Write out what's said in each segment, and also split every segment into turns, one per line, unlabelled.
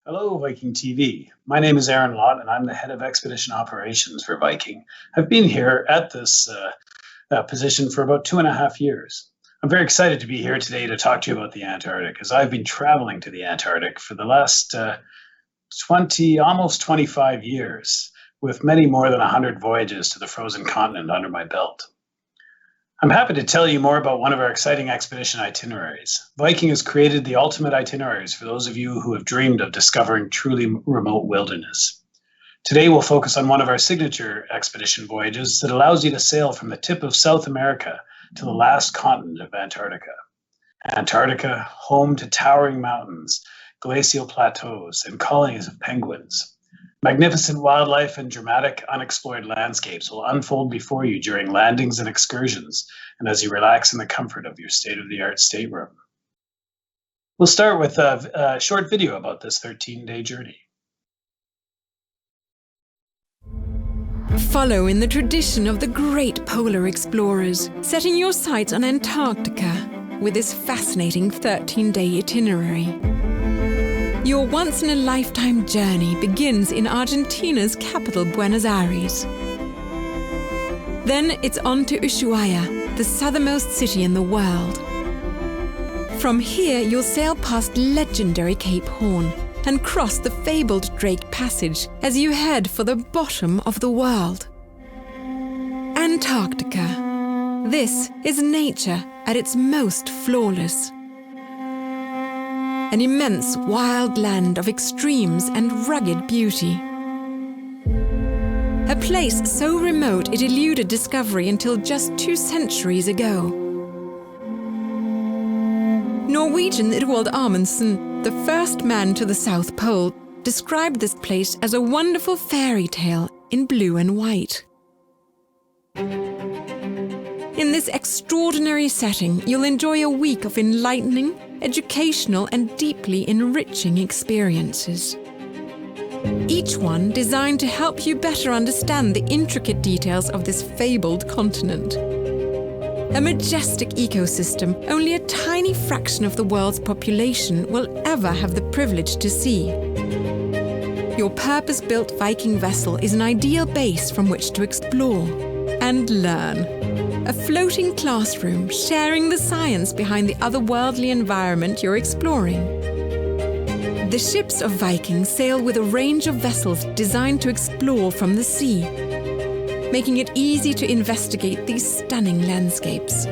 Hello, Viking.TV. My name is Lawton, and I'm the head of expedition operations for Viking. I've been here at this position for about 2.5 years. I'm very excited to be here today to talk to you about the Antarctic, as I've been traveling to the Antarctic for the last almost 25 years, with many more than 100 voyages to the frozen continent under my belt. I'm happy to tell you more about one of our exciting expedition itineraries. Viking has created the ultimate itineraries for those of you who have dreamed of discovering truly remote wilderness. Today we'll focus on one of our signature expedition voyages that allows you to sail from the tip of South America to the last continent of Antarctica. Antarctica, home to towering mountains, glacial plateaus, and colonies of penguins. Magnificent wildlife and dramatic, unexplored landscapes will unfold before you during landings and excursions, and as you relax in the comfort of your state-of-the-art stateroom. We'll start with a short video about this 13-day journey.
Follow in the tradition of the great polar explorers, setting your sights on Antarctica with this fascinating 13-day itinerary. Your once-in-a-lifetime journey begins in Argentina's capital, Buenos Aires. Then it's on to Ushuaia, the southernmost city in the world. From here, you'll sail past legendary Cape Horn and cross the fabled Drake Passage as you head for the bottom of the world. Antarctica. This is nature at its most flawless. An immense wild land of extremes and rugged beauty. A place so remote it eluded discovery until just 2 centuries ago. Norwegian Roald Amundsen, the first man to the South Pole, described this place as a wonderful fairy tale in blue and white. In this extraordinary setting, you'll enjoy a week of enlightening, educational and deeply enriching experiences. Each one designed to help you better understand the intricate details of this fabled continent. A majestic ecosystem only a tiny fraction of the world's population will ever have the privilege to see. Your purpose-built Viking vessel is an ideal base from which to explore and learn. A floating classroom sharing the science behind the otherworldly environment you're exploring. The ships of Vikings sail with a range of vessels designed to explore from the sea, making it easy to investigate these stunning landscapes.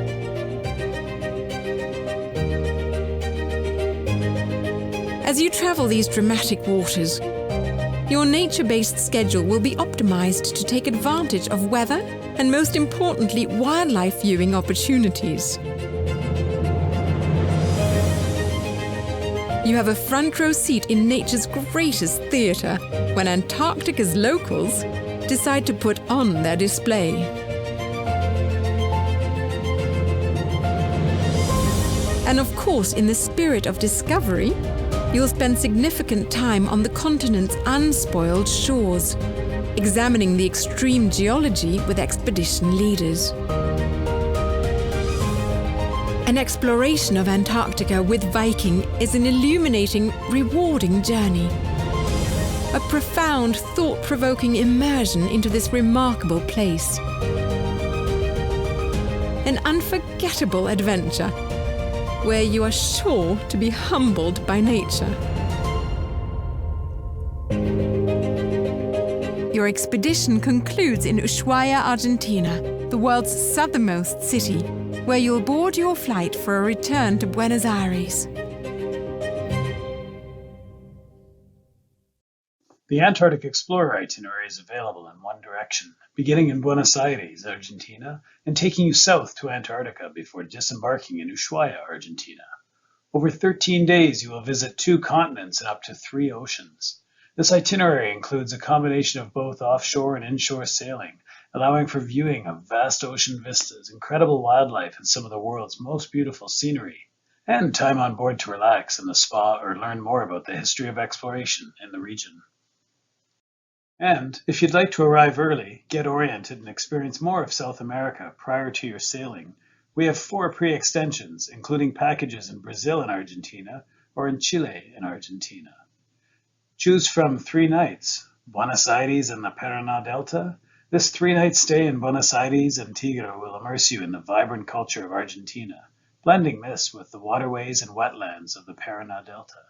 As you travel these dramatic waters, your nature-based schedule will be optimized to take advantage of weather and, most importantly, wildlife viewing opportunities. You have a front row seat in nature's greatest theatre when Antarctica's locals decide to put on their display. And of course, in the spirit of discovery, you'll spend significant time on the continent's unspoiled shores, examining the extreme geology with expedition leaders. An exploration of Antarctica with Viking is an illuminating, rewarding journey. A profound, thought-provoking immersion into this remarkable place. An unforgettable adventure where you are sure to be humbled by nature. Your expedition concludes in Ushuaia, Argentina, the world's southernmost city, where you'll board your flight for a return to Buenos Aires.
The Antarctic Explorer itinerary is available in one direction, beginning in Buenos Aires, Argentina, and taking you south to Antarctica before disembarking in Ushuaia, Argentina. Over 13 days, you will visit 2 continents and up to 3 oceans. This itinerary includes a combination of both offshore and inshore sailing, allowing for viewing of vast ocean vistas, incredible wildlife, and some of the world's most beautiful scenery, and time on board to relax in the spa or learn more about the history of exploration in the region. And if you'd like to arrive early, get oriented, and experience more of South America prior to your sailing, we have 4 pre-extensions, including packages in Brazil and Argentina, or in Chile and Argentina. Choose from 3 nights, Buenos Aires and the Paraná Delta. This 3-night stay in Buenos Aires and Tigre will immerse you in the vibrant culture of Argentina, blending this with the waterways and wetlands of the Paraná Delta.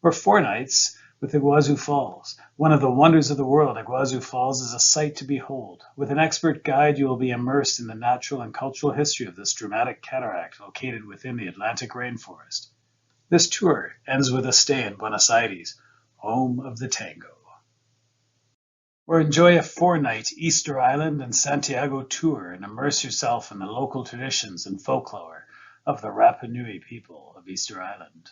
Or 4 nights with Iguazu Falls. One of the wonders of the world, Iguazu Falls is a sight to behold. With an expert guide, you will be immersed in the natural and cultural history of this dramatic cataract located within the Atlantic rainforest. This tour ends with a stay in Buenos Aires, home of the tango. Or enjoy a 4-night Easter Island and Santiago tour and immerse yourself in the local traditions and folklore of the Rapa Nui people of Easter Island.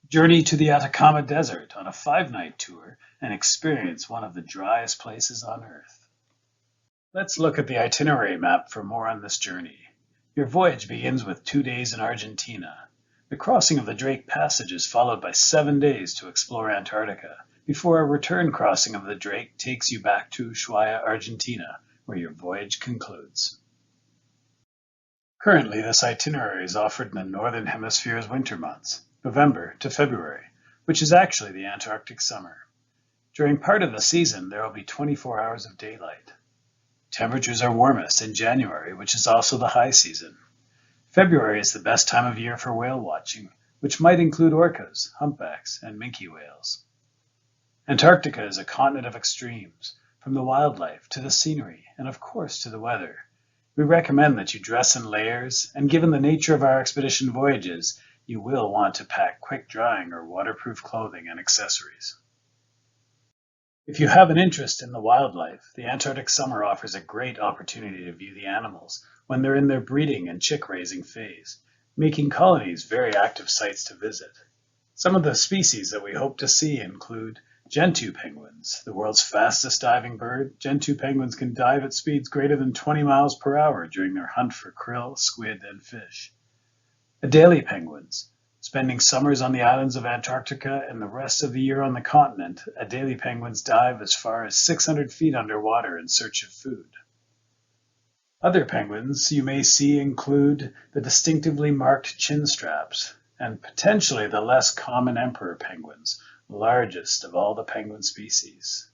Journey to the Atacama Desert on a 5-night tour and experience one of the driest places on Earth. Let's look at the itinerary map for more on this journey. Your voyage begins with 2 days in Argentina. The crossing of the Drake Passage is followed by 7 days to explore Antarctica, before a return crossing of the Drake takes you back to Ushuaia, Argentina, where your voyage concludes. Currently, this itinerary is offered in the Northern Hemisphere's winter months, November to February, which is actually the Antarctic summer. During part of the season, there will be 24 hours of daylight. Temperatures are warmest in January, which is also the high season. February is the best time of year for whale watching, which might include orcas, humpbacks, and minke whales. Antarctica is a continent of extremes, from the wildlife to the scenery, and of course to the weather. We recommend that you dress in layers, and given the nature of our expedition voyages, you will want to pack quick-drying or waterproof clothing and accessories. If you have an interest in the wildlife, the Antarctic summer offers a great opportunity to view the animals when they're in their breeding and chick-raising phase, making colonies very active sites to visit. Some of the species that we hope to see include Gentoo penguins, the world's fastest diving bird. Gentoo penguins can dive at speeds greater than 20 miles per hour during their hunt for krill, squid, and fish. Adelie penguins. Spending summers on the islands of Antarctica and the rest of the year on the continent, Adelie penguins dive as far as 600 feet underwater in search of food. Other penguins you may see include the distinctively marked chin straps and potentially the less common emperor penguins, largest of all the penguin species.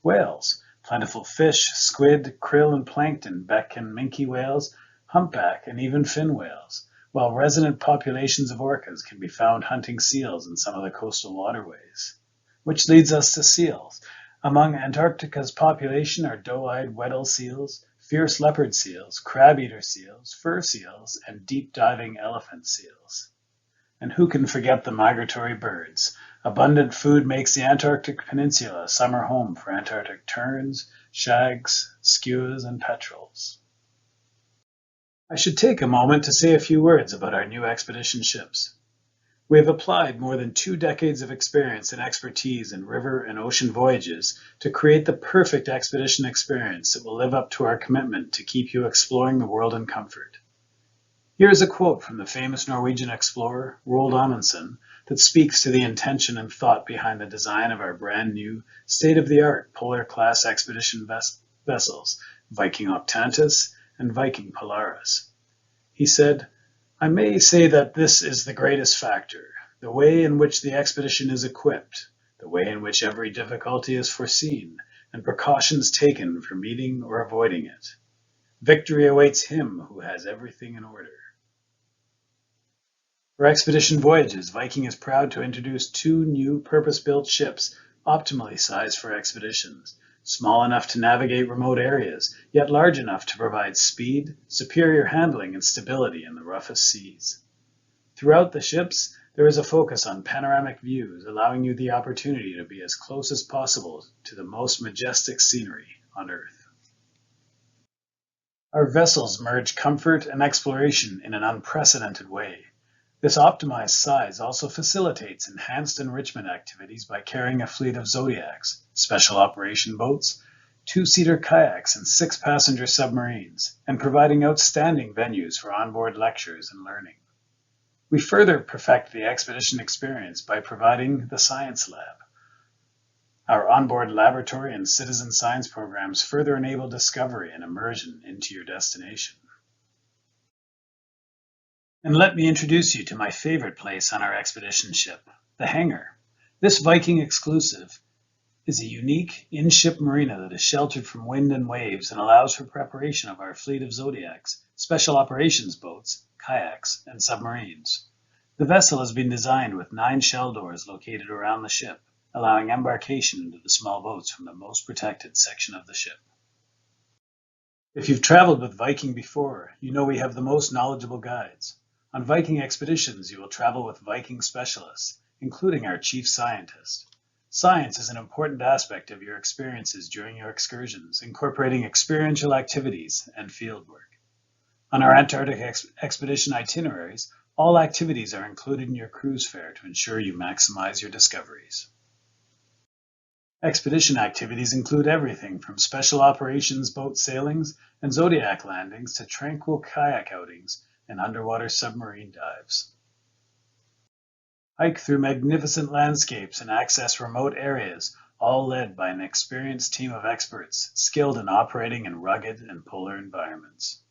Whales, plentiful fish, squid, krill, and plankton beckon minke whales, humpback, and even fin whales, while resident populations of orcas can be found hunting seals in some of the coastal waterways. Which leads us to seals. Among Antarctica's population are doe-eyed Weddell seals, fierce leopard seals, crab-eater seals, fur seals, and deep-diving elephant seals. And who can forget the migratory birds? Abundant food makes the Antarctic Peninsula a summer home for Antarctic terns, shags, skuas, and petrels. I should take a moment to say a few words about our new expedition ships. We have applied more than 2 decades of experience and expertise in river and ocean voyages to create the perfect expedition experience that will live up to our commitment to keep you exploring the world in comfort. Here is a quote from the famous Norwegian explorer, Roald Amundsen, that speaks to the intention and thought behind the design of our brand new, state-of-the-art polar-class expedition vessels, Viking Octantis and Viking Polaris. He said, "I may say that this is the greatest factor, the way in which the expedition is equipped, the way in which every difficulty is foreseen, and precautions taken for meeting or avoiding it. Victory awaits him who has everything in order." For expedition voyages, Viking is proud to introduce 2 new purpose-built ships optimally sized for expeditions, small enough to navigate remote areas, yet large enough to provide speed, superior handling, and stability in the roughest seas. Throughout the ships, there is a focus on panoramic views, allowing you the opportunity to be as close as possible to the most majestic scenery on Earth. Our vessels merge comfort and exploration in an unprecedented way. This optimized size also facilitates enhanced enrichment activities by carrying a fleet of Zodiacs, special operation boats, 2-seater kayaks, and 6-passenger submarines, and providing outstanding venues for onboard lectures and learning. We further perfect the expedition experience by providing the Science Lab. Our onboard laboratory and citizen science programs further enable discovery and immersion into your destination. And let me introduce you to my favorite place on our expedition ship, the hangar. This Viking exclusive is a unique in-ship marina that is sheltered from wind and waves and allows for preparation of our fleet of Zodiacs, special operations boats, kayaks, and submarines. The vessel has been designed with 9 shell doors located around the ship, allowing embarkation into the small boats from the most protected section of the ship. If you've traveled with Viking before, you know we have the most knowledgeable guides. On Viking expeditions, you will travel with Viking specialists, including our chief scientist. Science is an important aspect of your experiences during your excursions, incorporating experiential activities and fieldwork. On our Antarctic expedition itineraries, all activities are included in your cruise fare to ensure you maximize your discoveries. Expedition activities include everything from special operations boat sailings and Zodiac landings to tranquil kayak outings and underwater submarine dives. Hike through magnificent landscapes and access remote areas, all led by an experienced team of experts skilled in operating in rugged and polar environments.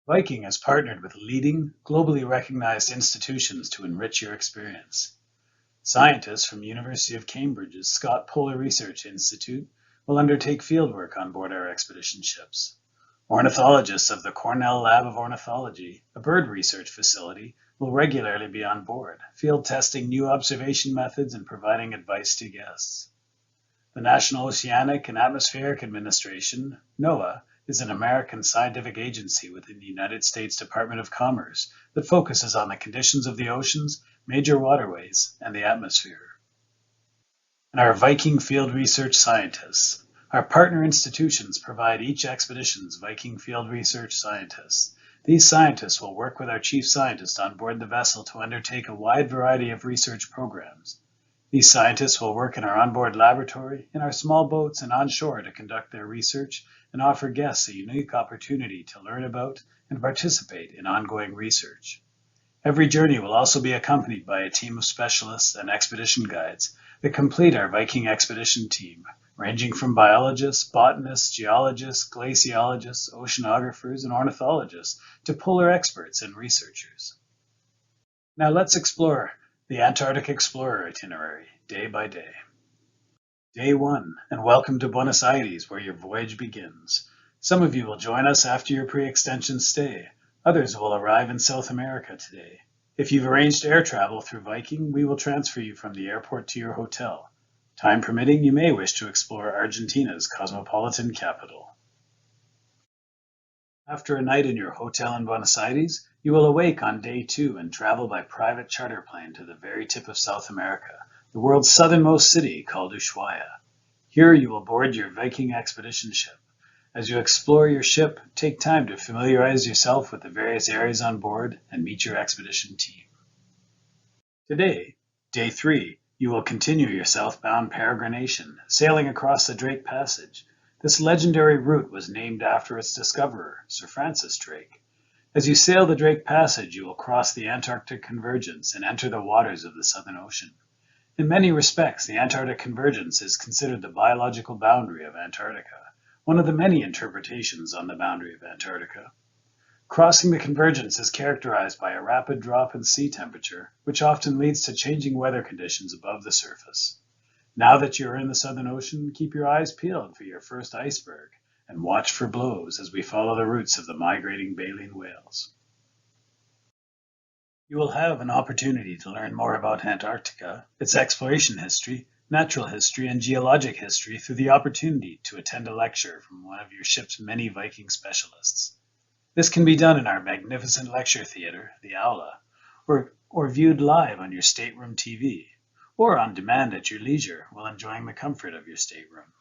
Viking has partnered with leading, globally recognized institutions to enrich your experience. Scientists from University of Cambridge's Scott Polar Research Institute will undertake fieldwork on board our expedition ships. Ornithologists of the Cornell Lab of Ornithology, a bird research facility, will regularly be on board, field testing new observation methods and providing advice to guests. The National Oceanic and Atmospheric Administration, NOAA, is an American scientific agency within the United States Department of Commerce that focuses on the conditions of the oceans, major waterways, and the atmosphere. And our Viking field research scientists. Our partner institutions provide each expedition's Viking field research scientists. These scientists will work with our chief scientist on board the vessel to undertake a wide variety of research programs. These scientists will work in our onboard laboratory, in our small boats, and onshore to conduct their research and offer guests a unique opportunity to learn about and participate in ongoing research. Every journey will also be accompanied by a team of specialists and expedition guides that complete our Viking expedition team, ranging from biologists, botanists, geologists, glaciologists, oceanographers, and ornithologists to polar experts and researchers. Now let's explore the Antarctic Explorer itinerary, day by day. Day 1, and welcome to Buenos Aires, where your voyage begins. Some of you will join us after your pre-extension stay. Others will arrive in South America today. If you've arranged air travel through Viking, we will transfer you from the airport to your hotel. Time permitting, you may wish to explore Argentina's cosmopolitan capital. After a night in your hotel in Buenos Aires, you will awake on day 2 and travel by private charter plane to the very tip of South America, the world's southernmost city called Ushuaia. Here you will board your Viking expedition ship. As you explore your ship, take time to familiarize yourself with the various areas on board and meet your expedition team. Today, day 3, you will continue your southbound peregrination, sailing across the Drake Passage. This legendary route was named after its discoverer, Sir Francis Drake. As you sail the Drake Passage, you will cross the Antarctic Convergence and enter the waters of the Southern Ocean. In many respects, the Antarctic Convergence is considered the biological boundary of Antarctica, one of the many interpretations on the boundary of Antarctica. Crossing the convergence is characterized by a rapid drop in sea temperature, which often leads to changing weather conditions above the surface. Now that you're in the Southern Ocean, keep your eyes peeled for your first iceberg and watch for blows as we follow the routes of the migrating baleen whales. You will have an opportunity to learn more about Antarctica, its exploration history, natural history, and geologic history through the opportunity to attend a lecture from one of your ship's many Viking specialists. This can be done in our magnificent lecture theater, the Aula, or viewed live on your stateroom TV, or on demand at your leisure while enjoying the comfort of your stateroom.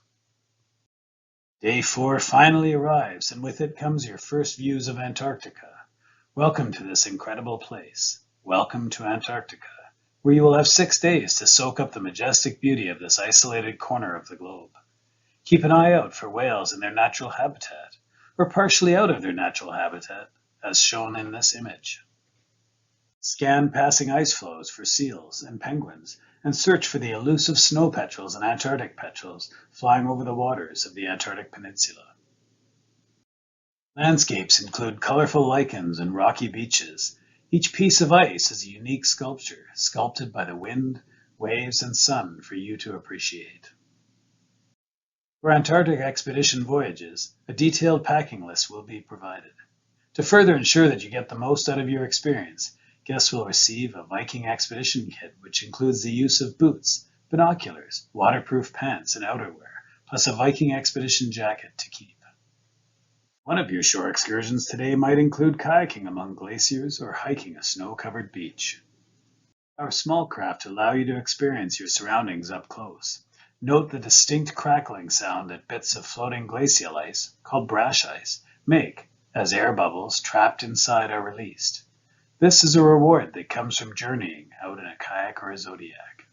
Day 4 finally arrives, and with it comes your first views of Antarctica. Welcome to this incredible place. Welcome to Antarctica, where you will have 6 days to soak up the majestic beauty of this isolated corner of the globe. Keep an eye out for whales in their natural habitat, or partially out of their natural habitat, as shown in this image. Scan passing ice floes for seals and penguins, and search for the elusive snow petrels and Antarctic petrels flying over the waters of the Antarctic Peninsula. Landscapes include colorful lichens and rocky beaches. Each piece of ice is a unique sculpture, sculpted by the wind, waves, and sun for you to appreciate. For Antarctic expedition voyages, a detailed packing list will be provided. To further ensure that you get the most out of your experience, guests will receive a Viking expedition kit, which includes the use of boots, binoculars, waterproof pants, and outerwear, plus a Viking expedition jacket to keep. One of your shore excursions today might include kayaking among glaciers or hiking a snow-covered beach. Our small craft allow you to experience your surroundings up close. Note the distinct crackling sound that bits of floating glacial ice, called brash ice, make as air bubbles trapped inside are released. This is a reward that comes from journeying out in a kayak or a zodiac.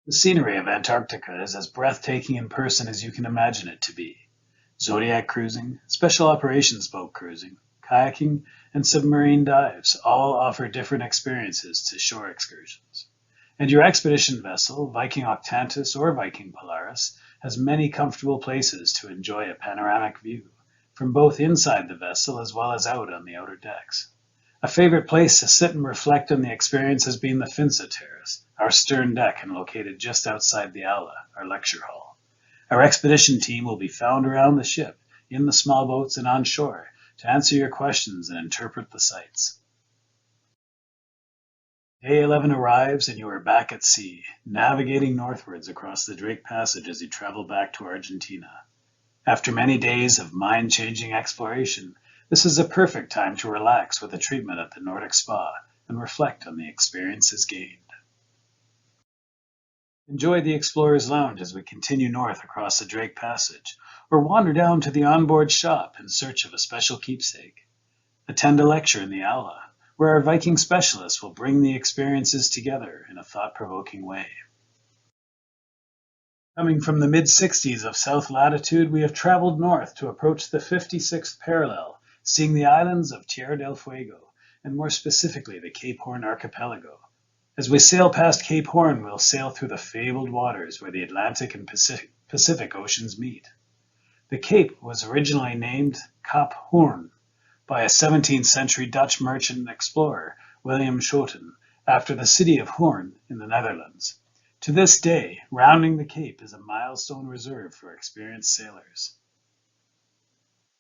The scenery of Antarctica is as breathtaking in person as you can imagine it to be. Zodiac cruising, special operations boat cruising, kayaking, and submarine dives all offer different experiences to shore excursions. And your expedition vessel, Viking Octantis or Viking Polaris, has many comfortable places to enjoy a panoramic view, from both inside the vessel as well as out on the outer decks. A favorite place to sit and reflect on the experience has been the Finsa Terrace, our stern deck and located just outside the aula, our lecture hall. Our expedition team will be found around the ship, in the small boats and on shore, to answer your questions and interpret the sights. Day 11 arrives and you are back at sea, navigating northwards across the Drake Passage as you travel back to Argentina. After many days of mind-changing exploration, this is a perfect time to relax with a treatment at the Nordic Spa and reflect on the experiences gained. Enjoy the Explorer's Lounge as we continue north across the Drake Passage, or wander down to the onboard shop in search of a special keepsake. Attend a lecture in the aula, where our Viking specialists will bring the experiences together in a thought-provoking way. Coming from the mid-60s of south latitude, we have traveled north to approach the 56th parallel, seeing the islands of Tierra del Fuego, and more specifically the Cape Horn archipelago. As we sail past Cape Horn, we'll sail through the fabled waters where the Atlantic and Pacific Oceans meet. The Cape was originally named Kap Hoorn by a 17th century Dutch merchant and explorer, William Schouten, after the city of Hoorn in the Netherlands. To this day, rounding the Cape is a milestone reserved for experienced sailors.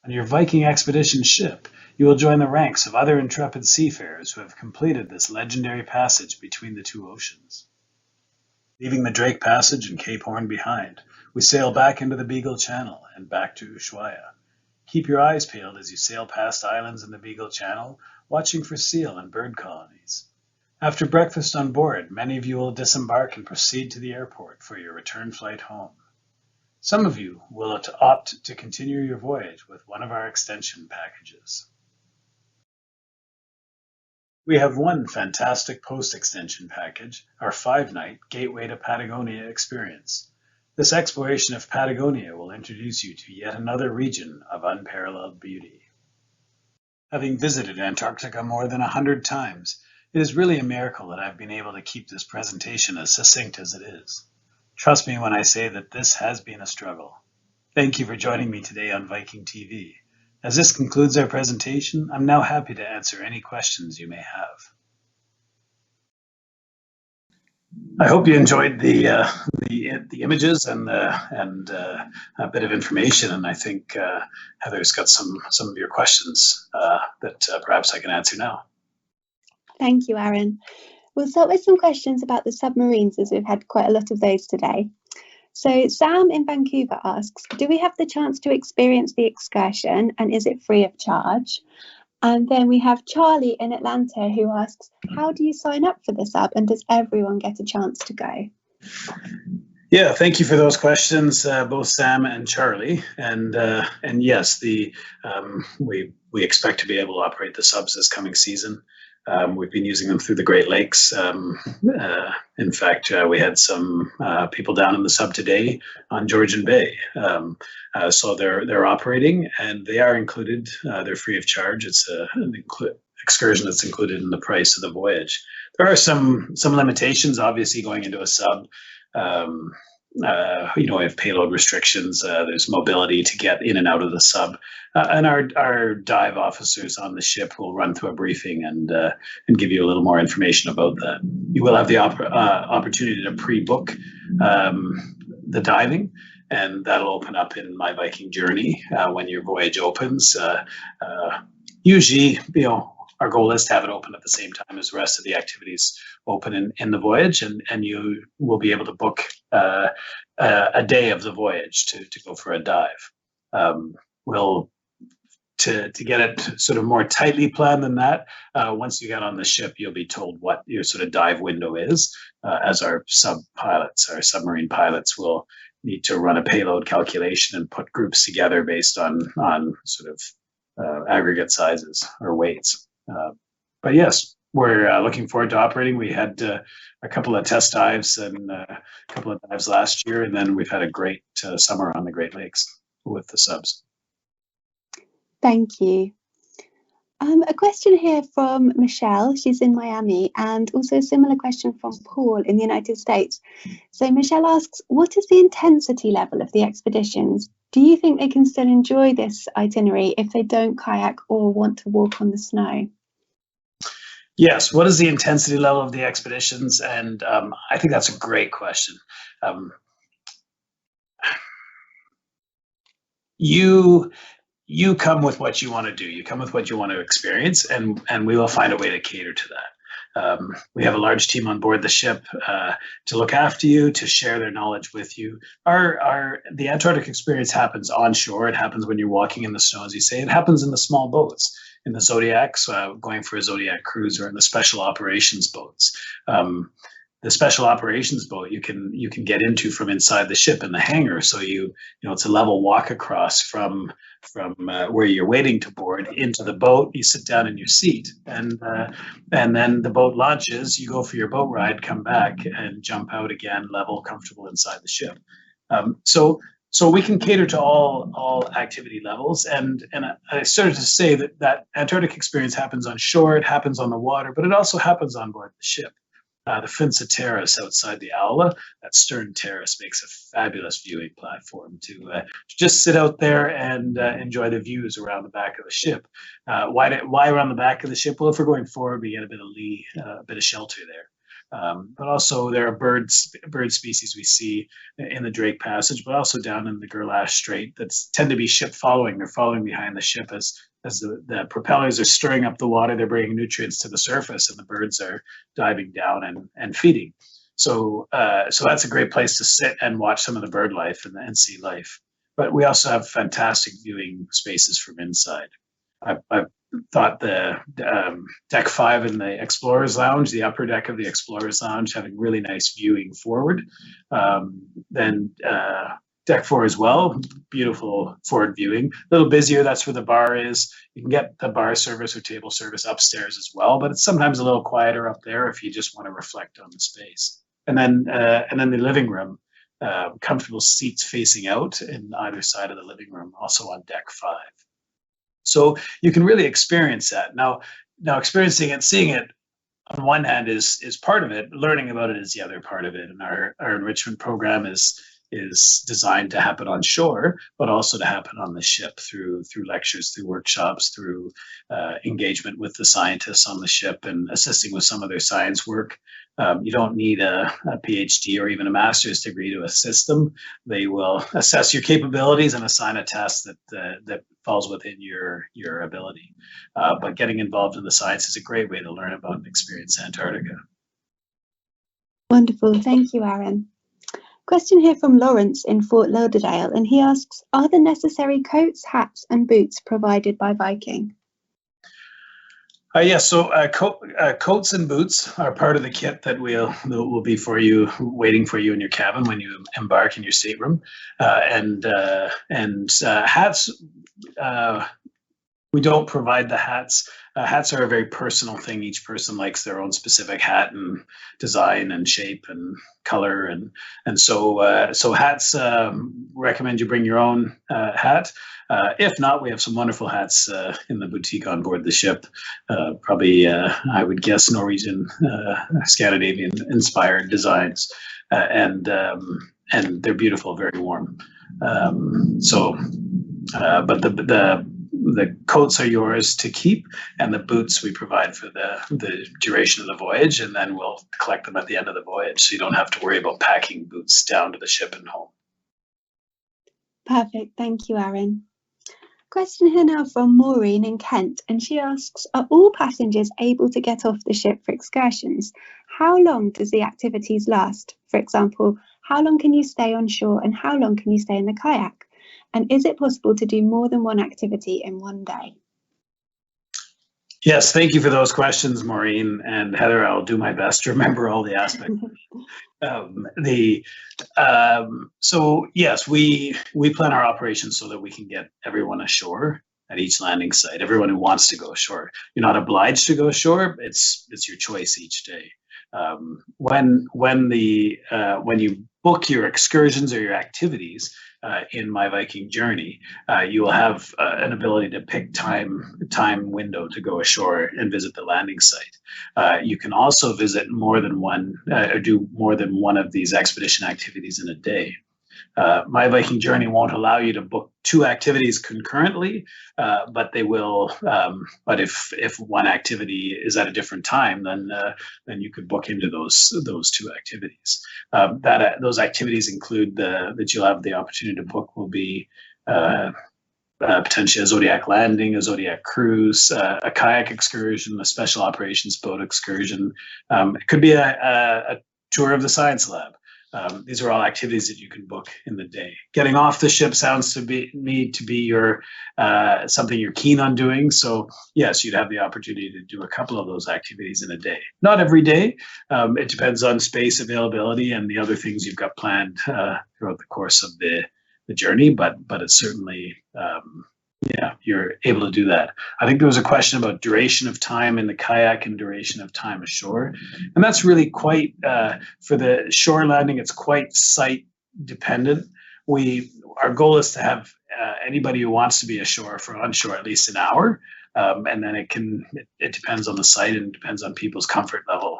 On your Viking expedition ship, you will join the ranks of other intrepid seafarers who have completed this legendary passage between the two oceans. Leaving the Drake Passage and Cape Horn behind, we sail back into the Beagle Channel and back to Ushuaia. Keep your eyes peeled as you sail past islands in the Beagle Channel, watching for seal and bird colonies. After breakfast on board, many of you will disembark and proceed to the airport for your return flight home. Some of you will opt to continue your voyage with one of our extension packages. We have one fantastic post-extension package, our 5-night Gateway to Patagonia experience. This exploration of Patagonia will introduce you to yet another region of unparalleled beauty. Having visited Antarctica more than 100 times, it is really a miracle that I've been able to keep this presentation as succinct as it is. Trust me when I say that this has been a struggle. Thank you for joining me today on Viking.TV. As this concludes our presentation, I'm now happy to answer any questions you may have. I hope you enjoyed the images and a bit of information, and I think Heather's got some of your questions that perhaps I can answer now.
Thank you, Aaron. We'll start with some questions about the submarines, as we've had quite a lot of those today. So Sam in Vancouver asks, do we have the chance to experience the excursion, and is it free of charge? And then we have Charlie in Atlanta who asks, how do you sign up for the sub, and does everyone get a chance to go?
Yeah, thank you for those questions, both Sam and Charlie. And yes, we expect to be able to operate the subs this coming season. We've been using them through the Great Lakes. In fact, we had some people down in the sub today on Georgian Bay. So they're operating, and they are included. They're free of charge. It's an excursion that's included in the price of the voyage. There are some limitations, obviously, going into a sub. we have payload restrictions. There's mobility to get in and out of the sub, and our dive officers on the ship will run through a briefing and give you a little more information about that. You will have the opportunity to pre-book the diving, and that'll open up in My Viking Journey when your voyage opens. Usually, our goal is to have it open at the same time as the rest of the activities open in the voyage, and you will be able to book a day of the voyage to go for a dive. To get it sort of more tightly planned than that, once you get on the ship, you'll be told what your sort of dive window is, as our submarine pilots will need to run a payload calculation and put groups together based on sort of aggregate sizes or weights. But yes, we're looking forward to operating. We had a couple of test dives and a couple of dives last year, and then we've had a great summer on the Great Lakes with the subs.
Thank you. A question here from Michelle. She's in Miami, and also a similar question from Paul in the United States. So Michelle asks, what is the intensity level of the expeditions? Do you think they can still enjoy this itinerary if they don't kayak or want to walk on the snow?
Yes. What is the intensity level of the expeditions? And I think that's a great question. You come with what you want to do. You come with what you want to experience, and we will find a way to cater to that. We have a large team on board the ship to look after you, to share their knowledge with you. The Antarctic experience happens on shore. It happens when you're walking in the snow, as you say. It happens in the small boats, in the Zodiacs, going for a Zodiac cruise, or in the special operations boats. The special operations boat you can get into from inside the ship in the hangar. So it's a level walk across from where you're waiting to board into the boat. You sit down in your seat, and then the boat launches. You go for your boat ride, come back, and jump out again, level, comfortable inside the ship. So we can cater to all activity levels, and I started to say that Antarctic experience happens on shore, it happens on the water, but it also happens on board the ship. The Finsa Terrace outside the Aula, that stern terrace, makes a fabulous viewing platform to just sit out there and enjoy the views around the back of the ship. Why around the back of the ship? Well, if we're going forward, we get a bit of lee, a bit of shelter there. But also there are bird species we see in the Drake Passage, but also down in the Gerlache Strait that tend to be ship following. They're following behind the ship as the propellers are stirring up the water. They're bringing nutrients to the surface, and the birds are diving down and feeding. So that's a great place to sit and watch some of the bird life and sea life. But we also have fantastic viewing spaces from inside. I've thought the deck 5 in the Explorer's Lounge, the upper deck of the Explorer's Lounge, having really nice viewing forward. Then deck 4 as well, beautiful forward viewing. A little busier, that's where the bar is. You can get the bar service or table service upstairs as well, but it's sometimes a little quieter up there if you just want to reflect on the space. And then the living room, comfortable seats facing out in either side of the living room, also on deck 5. So you can really experience that. Now experiencing it, seeing it on one hand is part of it. Learning about it is the other part of it. And our enrichment program is designed to happen on shore, but also to happen on the ship through lectures, through workshops, through engagement with the scientists on the ship and assisting with some of their science work. You don't need a PhD or even a master's degree to assist them. They will assess your capabilities and assign a task that falls within your ability. But getting involved in the science is a great way to learn about and experience Antarctica.
Wonderful. Thank you, Aaron. Question here from Lawrence in Fort Lauderdale, and he asks, are the necessary coats, hats and boots provided by Viking?
Yes, so coats and boots are part of the kit that will be for you, waiting for you in your cabin when you embark in your stateroom. And hats, we don't provide the hats. hats are a very personal thing. Each person likes their own specific hat and design and shape and color, and so hats. Recommend you bring your own hat. If not, we have some wonderful hats in the boutique on board the ship. Probably, I would guess, Norwegian, Scandinavian inspired designs, and they're beautiful, very warm. But the coats are yours to keep, and the boots we provide for the duration of the voyage, and then we'll collect them at the end of the voyage, so you don't have to worry about packing boots down to the ship and home.
Perfect. Thank you, Aaron. Question here now from Maureen in Kent, and she asks, are all passengers able to get off the ship for excursions? How long does the activities last? For example, how long can you stay on shore and how long can you stay in the kayak? And is it possible to do more than one activity in one day?
Yes, thank you for those questions, Maureen. And Heather, I'll do my best to remember all the aspects. So yes, we plan our operations so that we can get everyone ashore at each landing site. Everyone who wants to go ashore. You're not obliged to go ashore. It's your choice each day. When you book your excursions or your activities in My Viking Journey, you will have an ability to pick time window to go ashore and visit the landing site. You can also visit more than one or do more than one of these expedition activities in a day. My Viking Journey won't allow you to book two activities concurrently, but they will. But if one activity is at a different time, then you could book into those two activities. Those activities include that you'll have the opportunity to book will be potentially a Zodiac landing, a Zodiac cruise, a kayak excursion, a special operations boat excursion. It could be a tour of the science lab. These are all activities that you can book in the day. Getting off the ship sounds to be your something you're keen on doing. So yes, you'd have the opportunity to do a couple of those activities in a day. Not every day. It depends on space availability and the other things you've got planned throughout the course of the journey. But it's certainly you're able to do that. I think there was a question about duration of time in the kayak and duration of time ashore. And that's really quite, for the shore landing, it's quite site dependent. Our goal is to have anybody who wants to be ashore for onshore at least an hour. And then it depends on the site and depends on people's comfort level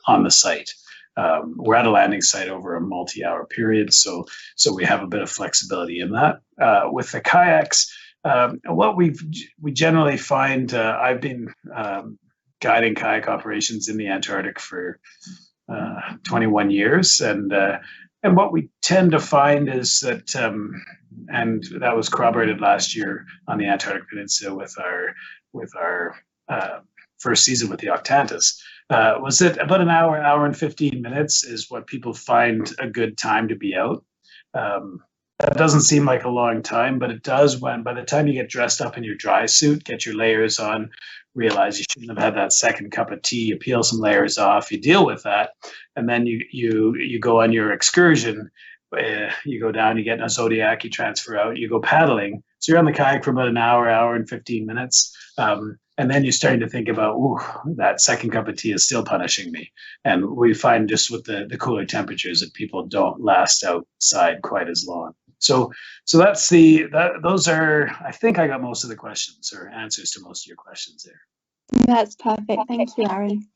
on the site. We're at a landing site over a multi-hour period, so we have a bit of flexibility in that. With the kayaks, what we generally find, I've been guiding kayak operations in the Antarctic for 21 years, and what we tend to find is that, and that was corroborated last year on the Antarctic Peninsula with our first season with the Octantis. Was that about an hour and 15 minutes is what people find a good time to be out. That doesn't seem like a long time, but it does when by the time you get dressed up in your dry suit, get your layers on, realize you shouldn't have had that second cup of tea, you peel some layers off, you deal with that, and then you go on your excursion. You go down, you get in a Zodiac, you transfer out, you go paddling. So you're on the kayak for about an hour and 15 minutes. And then you're starting to think about, ooh, that second cup of tea is still punishing me. And we find just with the cooler temperatures that people don't last outside quite as long. So that's those are, I think I got most of the questions or answers to most of your questions there.
That's perfect. Thank you, Aaron.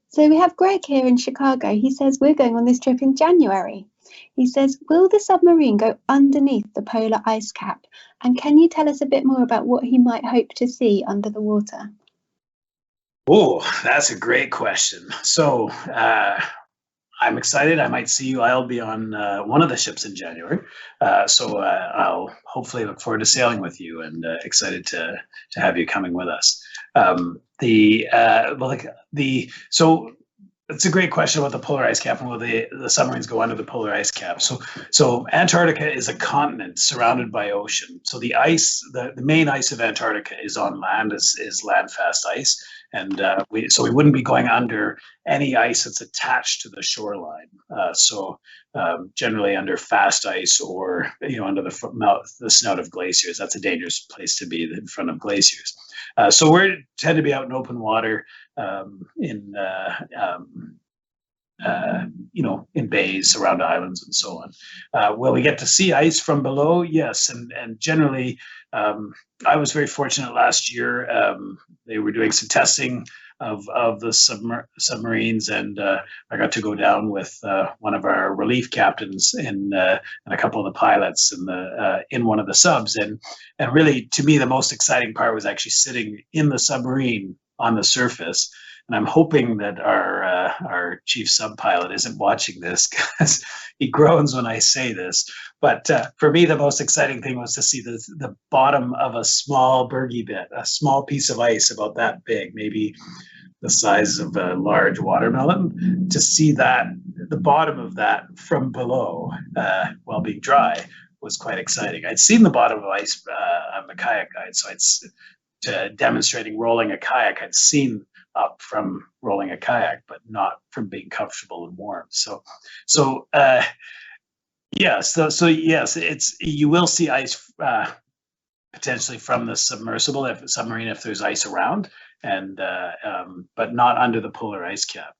So we have Greg here in Chicago. He says, we're going on this trip in January. He says, will the submarine go underneath the polar ice cap? And can you tell us a bit more about what he might hope to see under the water?
Oh, that's a great question. So I'm excited. I might see you. I'll be on one of the ships in January. So I'll hopefully look forward to sailing with you and excited to have you coming with us. So it's a great question about the polar ice cap and will the submarines go under the polar ice cap. So Antarctica is a continent surrounded by ocean. So the ice, the main ice of Antarctica is on land, is land-fast ice. and we wouldn't be going under any ice that's attached to the shoreline. Generally under fast ice, or under the snout of glaciers. That's a dangerous place to be, in front of glaciers. So we tend to be out in open water, in bays, around islands, and so on. Will we get to see ice from below? Yes, and generally, I was very fortunate last year. They were doing some testing of the submarines, and I got to go down with one of our relief captains and a couple of the pilots in one of the subs, and really, to me, the most exciting part was actually sitting in the submarine on the surface. And I'm hoping that our chief sub pilot isn't watching this, because he groans when I say this. But for me, the most exciting thing was to see the bottom of a small bergy bit, a small piece of ice about that big, maybe the size of a large watermelon. To see that, the bottom of that from below, while being dry, was quite exciting. I'd seen the bottom of ice. I'm a kayak guide, so demonstrating rolling a kayak. I'd seen up from rolling a kayak, but not from being comfortable and warm. Yes, you will see ice potentially from the submarine if there's ice around, and but not under the polar ice cap.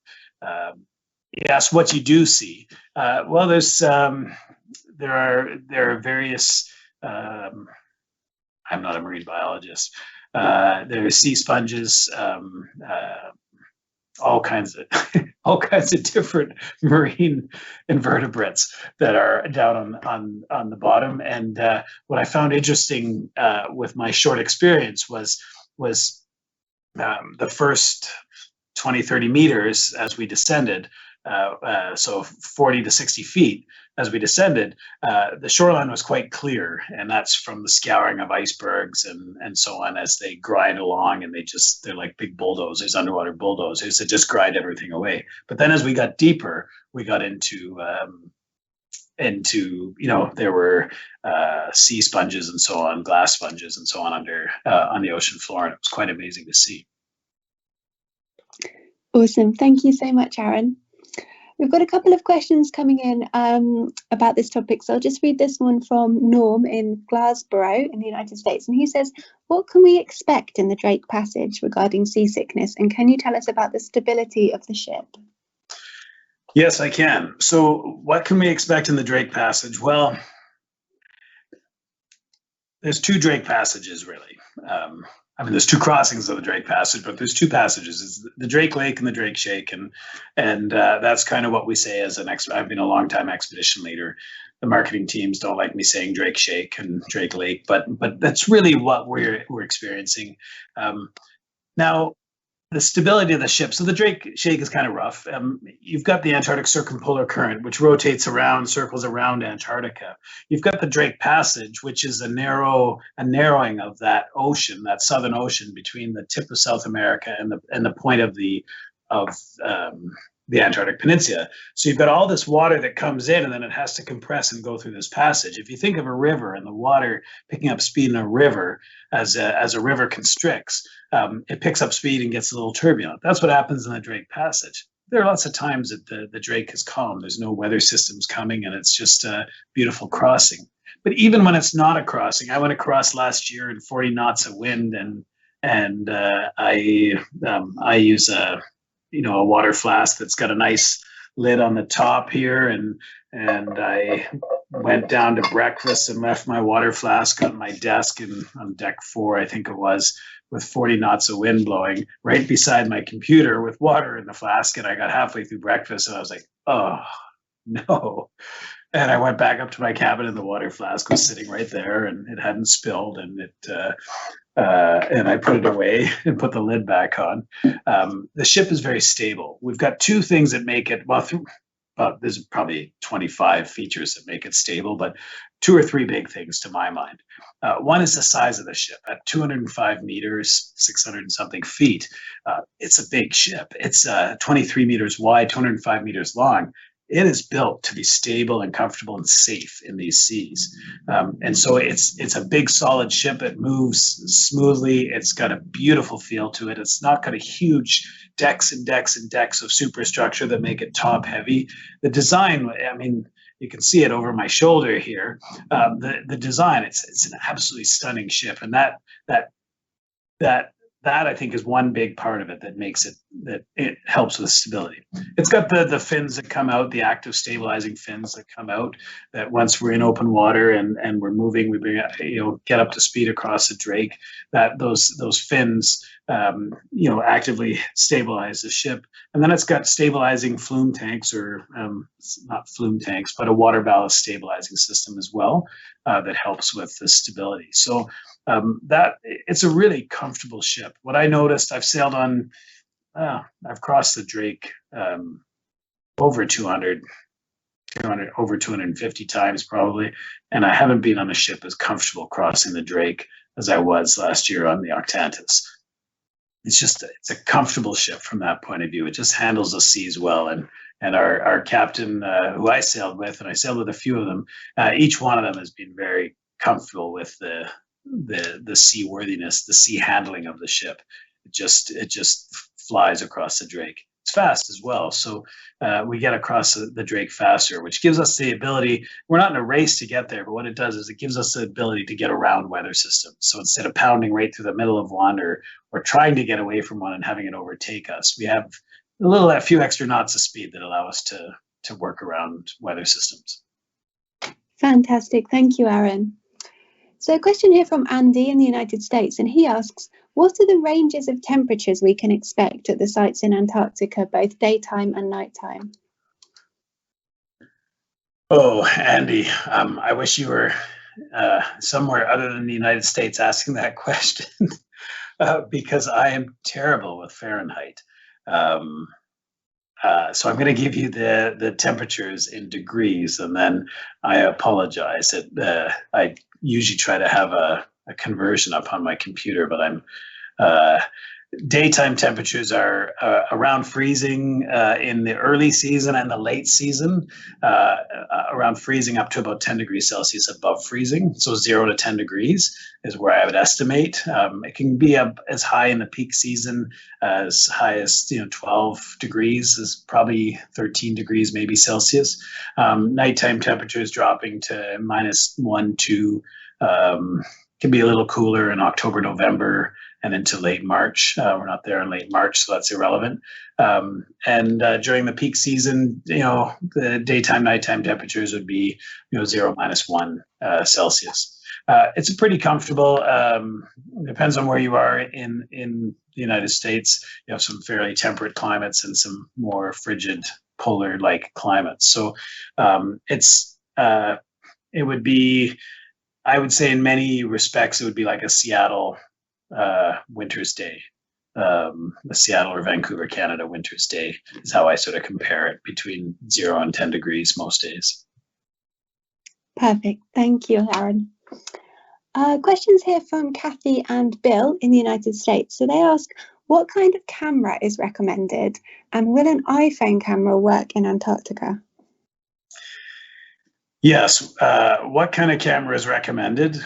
Yes, what you do see. Well, there are various. I'm not a marine biologist. There are sea sponges, all kinds of different marine invertebrates that are down on the bottom. And what I found interesting with my short experience was the first 20, 30 meters as we descended, so 40 to 60 feet as we descended, the shoreline was quite clear, and that's from the scouring of icebergs and so on as they grind along, and they're like big bulldozers, underwater bulldozers that just grind everything away. But then as we got deeper, we got into there were sea sponges and so on, glass sponges and so on under on the ocean floor, and it was quite amazing to see.
Awesome. Thank you so much, Aaron. We've got a couple of questions coming in about this topic. So I'll just read this one from Norm in Glasgow in the United States. And he says, what can we expect in the Drake Passage regarding seasickness? And can you tell us about the stability of the ship?
Yes, I can. So what can we expect in the Drake Passage? Well, there's two Drake Passages, really. There's two crossings of the Drake Passage, but there's two passages. It's the Drake Lake and the Drake Shake, and that's kind of what we say as I've been a long-time expedition leader. The marketing teams don't like me saying Drake Shake and Drake Lake, but that's really what we're experiencing. Now, the stability of the ship. So the Drake Shake is kind of rough. You've got the Antarctic Circumpolar Current, which rotates around, circles around Antarctica. You've got the Drake Passage, which is a narrowing of that ocean, that southern ocean between the tip of South America and the point of the Antarctic Peninsula. So you've got all this water that comes in, and then it has to compress and go through this passage. If you think of a river and the water picking up speed in a river as a river constricts, it picks up speed and gets a little turbulent. That's what happens in the Drake Passage. There are lots of times that the Drake is calm. There's no weather systems coming, and it's just a beautiful crossing. But even when it's not a crossing, I went across last year in 40 knots of wind, and I use a water flask that's got a nice lid on the top here, and I went down to breakfast and left my water flask on my desk on deck 4, I think it was, with 40 knots of wind blowing right beside my computer with water in the flask. And I got halfway through breakfast and I was like, oh no. And I went back up to my cabin, and the water flask was sitting right there, and it hadn't spilled, and I put it away and put the lid back on. The ship is very stable. We've got two things that make it, there's probably 25 features that make it stable, but 2 or 3 big things to my mind. One is the size of the ship. At 205 meters, 600 and something feet, it's a big ship. It's 23 meters wide, 205 meters long. it is built to be stable and comfortable and safe in these seas. And so it's a big solid ship. It moves smoothly. It's got a beautiful feel to it. It's not got a huge decks and decks and decks of superstructure that make it top heavy. The design, I mean, you can see it over my shoulder here. The design, it's an absolutely stunning ship, and that I think is one big part of it that makes it, that it helps with stability. It's got the fins that come out, the active stabilizing fins that come out, that once we're in open water and we're moving, we bring, get up to speed across the Drake, that those fins actively stabilize the ship. And then it's got stabilizing flume tanks, or not flume tanks, but a water ballast stabilizing system as well, that helps with the stability. So that it's a really comfortable ship. What I noticed, I've sailed on, I've crossed the Drake over 200, over 250 times probably, and I haven't been on a ship as comfortable crossing the Drake as I was last year on the Octantis. It's a comfortable ship from that point of view. It just handles the seas well, and our captain, who I sailed with, and I sailed with a few of them, each one of them has been very comfortable with the seaworthiness, the sea handling of the ship. It just flies across the Drake. It's fast as well, so we get across the Drake faster, which gives us the ability. We're not in a race to get there, but what it does is it gives us the ability to get around weather systems. So instead of pounding right through the middle of one, or trying to get away from one and having it overtake us, we have a few extra knots of speed that allow us to work around weather systems.
Fantastic, thank you, Aaron. So a question here from Andy in the United States, and he asks, what are the ranges of temperatures we can expect at the sites in Antarctica, both daytime and nighttime?
Oh, Andy, I wish you were somewhere other than the United States asking that question, because I am terrible with Fahrenheit. So I'm going to give you the temperatures in degrees, and then I apologize. I usually try to have a conversion up on my computer, but daytime temperatures are around freezing in the early season and the late season, around freezing up to about 10 degrees Celsius above freezing. So 0 to 10 degrees is where I would estimate. It can be up as high in the peak season, as high as 12 degrees, is probably 13 degrees maybe Celsius. Nighttime temperatures dropping to -1, 2, can be a little cooler in October, November, and into late March. We're not there in late March, so that's irrelevant. And during the peak season, the daytime, nighttime temperatures would be 0, -1 Celsius. It's pretty comfortable. Depends on where you are in the United States. You have some fairly temperate climates and some more frigid polar-like climates. So it would be, I would say in many respects, it would be like a Seattle winter's day. The Seattle or Vancouver, Canada winter's day is how I sort of compare it, between 0 and 10 degrees most days.
Perfect. Thank you, Aaron. Questions here from Kathy and Bill in the United States. So they ask, what kind of camera is recommended, and will an iPhone camera work in Antarctica?
Yes. What kind of camera is recommended?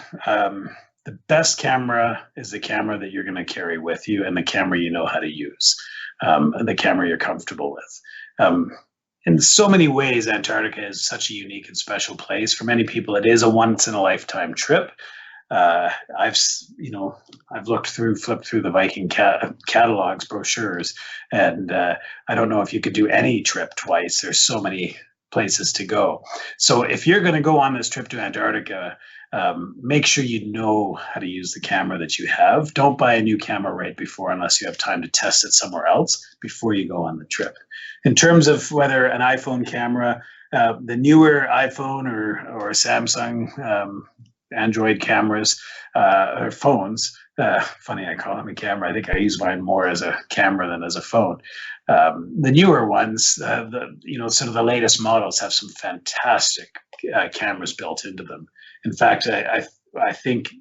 The best camera is the camera that you're going to carry with you, and the camera you know how to use, and the camera you're comfortable with. In so many ways, Antarctica is such a unique and special place. For many people, it is a once-in-a-lifetime trip. I've flipped through the Viking catalogs, brochures, and I don't know if you could do any trip twice. There's so many places to go. So if you're going to go on this trip to Antarctica, make sure you know how to use the camera that you have. Don't buy a new camera right before, unless you have time to test it somewhere else before you go on the trip. In terms of whether an iPhone camera, the newer iPhone or Samsung Android cameras or phones, funny I call them a camera. I think I use mine more as a camera than as a phone. The newer ones, sort of the latest models, have some fantastic cameras built into them. In fact, I think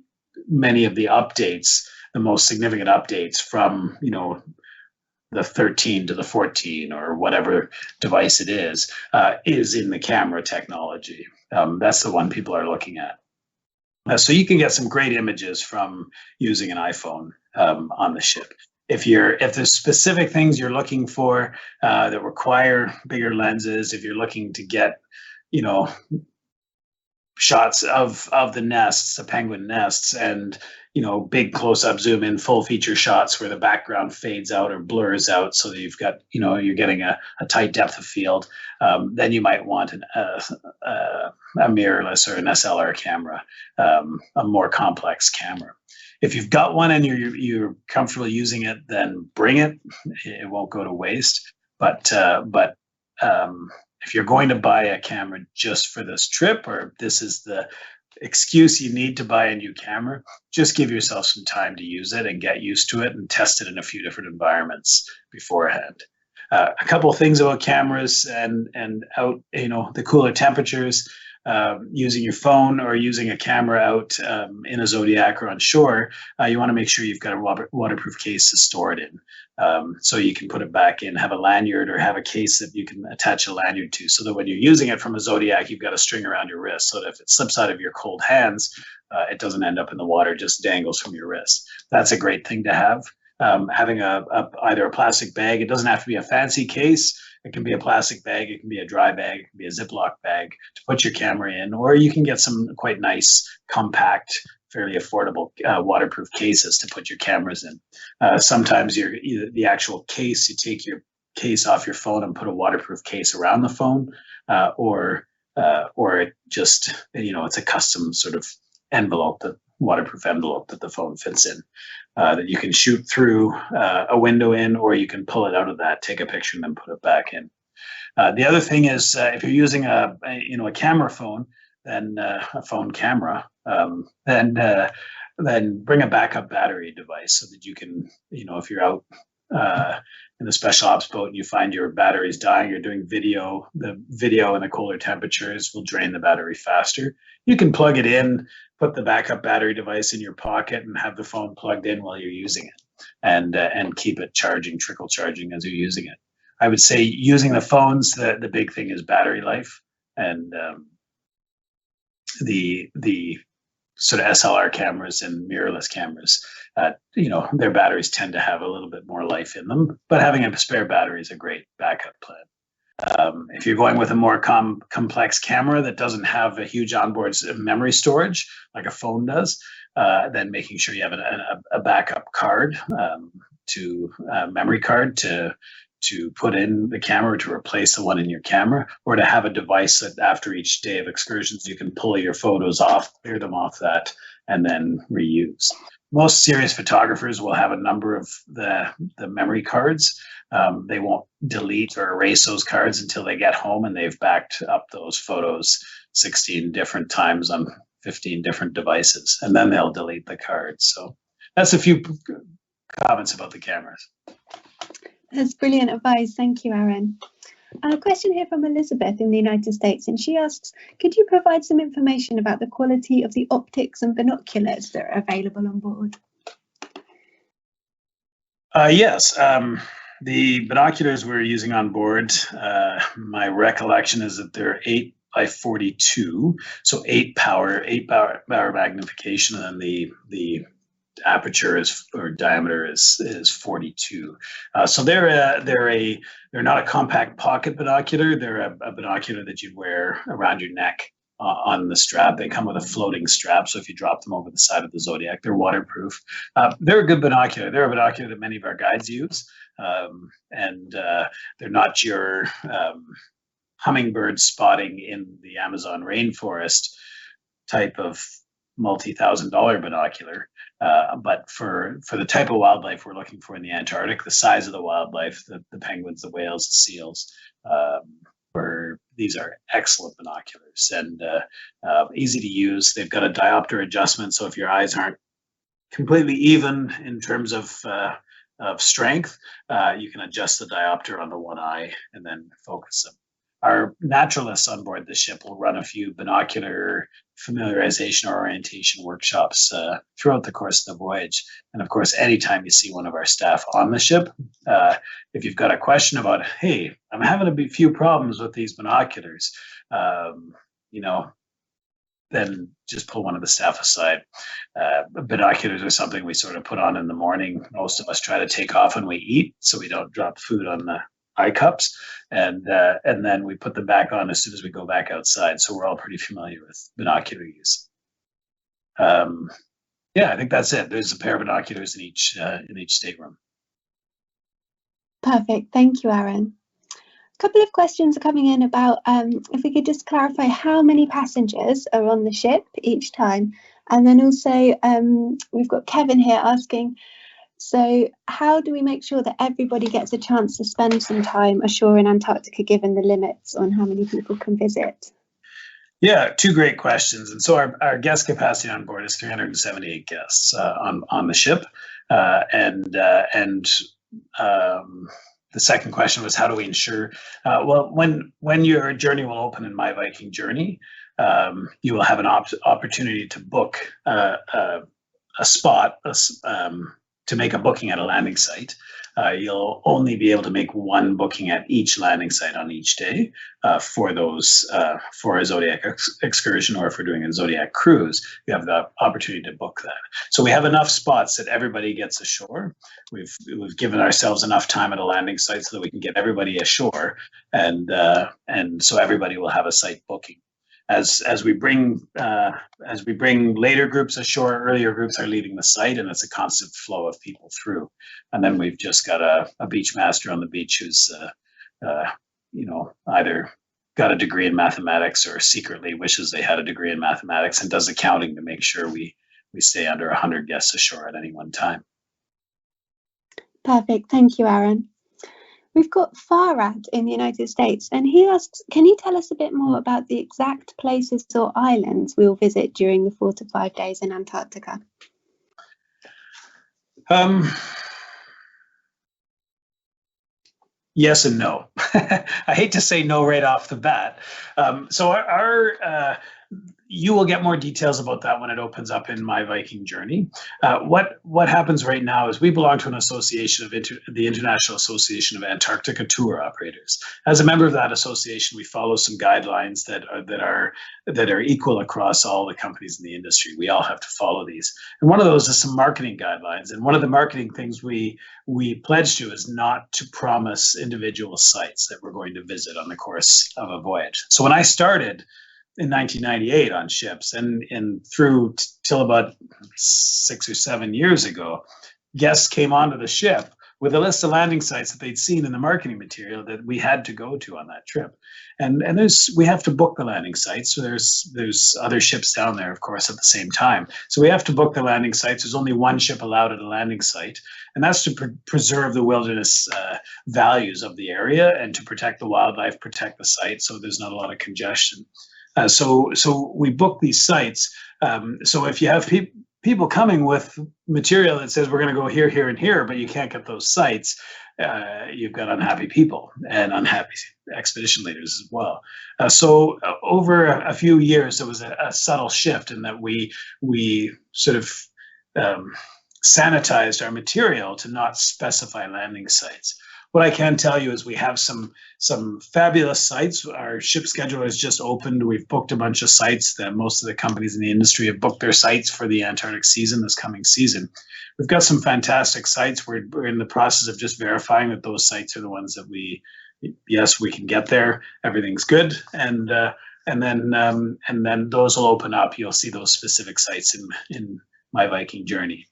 many of the updates, the most significant updates from the 13 to the 14 or whatever device it is in the camera technology. That's the one people are looking at. So you can get some great images from using an iPhone on the ship. If there's specific things you're looking for that require bigger lenses, if you're looking to get, shots of the nests, the penguin nests, and big close-up zoom in full feature shots where the background fades out or blurs out so that you've got you're getting a tight depth of field, then you might want a mirrorless or an SLR camera, a more complex camera. If you've got one and you're comfortable using it, then bring it. It won't go to waste. But if you're going to buy a camera just for this trip, or this is the excuse you need to buy a new camera, just give yourself some time to use it and get used to it and test it in a few different environments beforehand. A couple of things about cameras and out, the cooler temperatures, using your phone or using a camera out in a Zodiac or on shore, you want to make sure you've got a waterproof case to store it in. So you can put it back in, have a lanyard or have a case that you can attach a lanyard to, so that when you're using it from a Zodiac, you've got a string around your wrist, so that if it slips out of your cold hands, it doesn't end up in the water, just dangles from your wrist. That's a great thing to have. Having either a plastic bag, it doesn't have to be a fancy case. It can be a plastic bag, it can be a dry bag, it can be a Ziploc bag to put your camera in, or you can get some quite nice, compact, fairly affordable waterproof cases to put your cameras in. Sometimes the actual case, you take your case off your phone and put a waterproof case around the phone, or it just, it's a custom sort of waterproof envelope that the phone fits in, that you can shoot through a window in, or you can pull it out of that, take a picture, and then put it back in. The other thing is, if you're using a camera phone, then a phone camera, then bring a backup battery device so that you can, if you're out in the special ops boat and you find your battery's dying, you're doing video, the video in the colder temperatures will drain the battery faster. You can plug it in, put the backup battery device in your pocket, and have the phone plugged in while you're using it, and keep it charging, trickle charging as you're using it. I would say using the phones, the big thing is battery life, and the sort of SLR cameras and mirrorless cameras, their batteries tend to have a little bit more life in them, but having a spare battery is a great backup plan. If you're going with a more complex camera that doesn't have a huge onboard memory storage like a phone does, then making sure you have a backup card, memory card to put in the camera to replace the one in your camera, or to have a device that after each day of excursions, you can pull your photos off, clear them off that, and then reuse. Most serious photographers will have a number of the memory cards. They won't delete or erase those cards until they get home and they've backed up those photos 16 different times on 15 different devices, and then they'll delete the cards. So that's a few comments about the cameras.
That's brilliant advice. Thank you, Aaron. A question here from Elizabeth in the United States, and she asks, could you provide some information about the quality of the optics and binoculars that are available on board?
Yes. The binoculars we're using on board, my recollection is that they're 8x42, so 8 power magnification, and then the aperture diameter is 42. So they're not a compact pocket binocular. They're a binocular that you'd wear around your neck on the strap. They come with a floating strap, so if you drop them over the side of the Zodiac, they're waterproof. They're a good binocular. They're a binocular that many of our guides use, and they're not your hummingbird spotting in the Amazon rainforest type of multi-$1,000 binocular. But for the type of wildlife we're looking for in the Antarctic, the size of the wildlife, the penguins, the whales, the seals, these are excellent binoculars and easy to use. They've got a diopter adjustment, so if your eyes aren't completely even in terms of strength, you can adjust the diopter on the one eye and then focus them. our naturalists on board the ship will run a few binocular familiarization or orientation workshops throughout the course of the voyage. And of course, anytime you see one of our staff on the ship, if you've got a question about, hey, I'm having a few problems with these binoculars, then just pull one of the staff aside. Binoculars are something we sort of put on in the morning. Most of us try to take off when we eat so we don't drop food on the eye cups, and then we put them back on as soon as we go back outside. So we're all pretty familiar with binocular use. I think that's it. There's a pair of binoculars in each stateroom.
Perfect. Thank you, Aaron. A couple of questions are coming in about if we could just clarify how many passengers are on the ship each time. And then also we've got Kevin here asking, so how do we make sure that everybody gets a chance to spend some time ashore in Antarctica, given the limits on how many people can visit?
Yeah, two great questions. And so our guest capacity on board is 378 guests on the ship. The second question was, how do we ensure? When your journey will open in My Viking Journey, you will have an opportunity to book a spot to make a booking at a landing site. You'll only be able to make one booking at each landing site on each day for a Zodiac excursion, or if we're doing a Zodiac cruise, you have the opportunity to book that. So we have enough spots that everybody gets ashore. We've given ourselves enough time at a landing site so that we can get everybody ashore, and so everybody will have a site booking. As we bring later groups ashore, earlier groups are leaving the site, and it's a constant flow of people through. And then we've just got a beach master on the beach who's either got a degree in mathematics or secretly wishes they had a degree in mathematics and does accounting to make sure we stay under 100 guests ashore at any one time.
Perfect. Thank you, Aaron. We've got Farad in the United States, and he asks, can you tell us a bit more about the exact places or islands we'll visit during the 4 to 5 days in Antarctica?
Yes and no. I hate to say no right off the bat. So you will get more details about that when it opens up in My Viking Journey. What happens right now is we belong to an association of the International Association of Antarctica Tour Operators. As a member of that association, we follow some guidelines that are equal across all the companies in the industry. We all have to follow these, and one of those is some marketing guidelines. And one of the marketing things we pledge to is not to promise individual sites that we're going to visit on the course of a voyage. So when I started in 1998 on ships, and through till about 6 or 7 years ago, guests came onto the ship with a list of landing sites that they'd seen in the marketing material that we had to go to on that trip. And we have to book the landing sites. So there's other ships down there, of course, at the same time. So we have to book the landing sites. There's only one ship allowed at a landing site, and that's to preserve the wilderness values of the area and to protect the wildlife, protect the site, so there's not a lot of congestion. So we book these sites. So if you have people coming with material that says we're going to go here, here, and here, but you can't get those sites, you've got unhappy people and unhappy expedition leaders as well. So over a few years, there was a subtle shift in that we sort of sanitized our material to not specify landing sites. What I can tell you is we have some fabulous sites. Our ship scheduler has just opened. We've booked a bunch of sites that most of the companies in the industry have booked their sites for the Antarctic season, this coming season. We've got some fantastic sites. We're in the process of just verifying that those sites are the ones that we can get there. Everything's good. And then those will open up. You'll see those specific sites in My Viking Journey.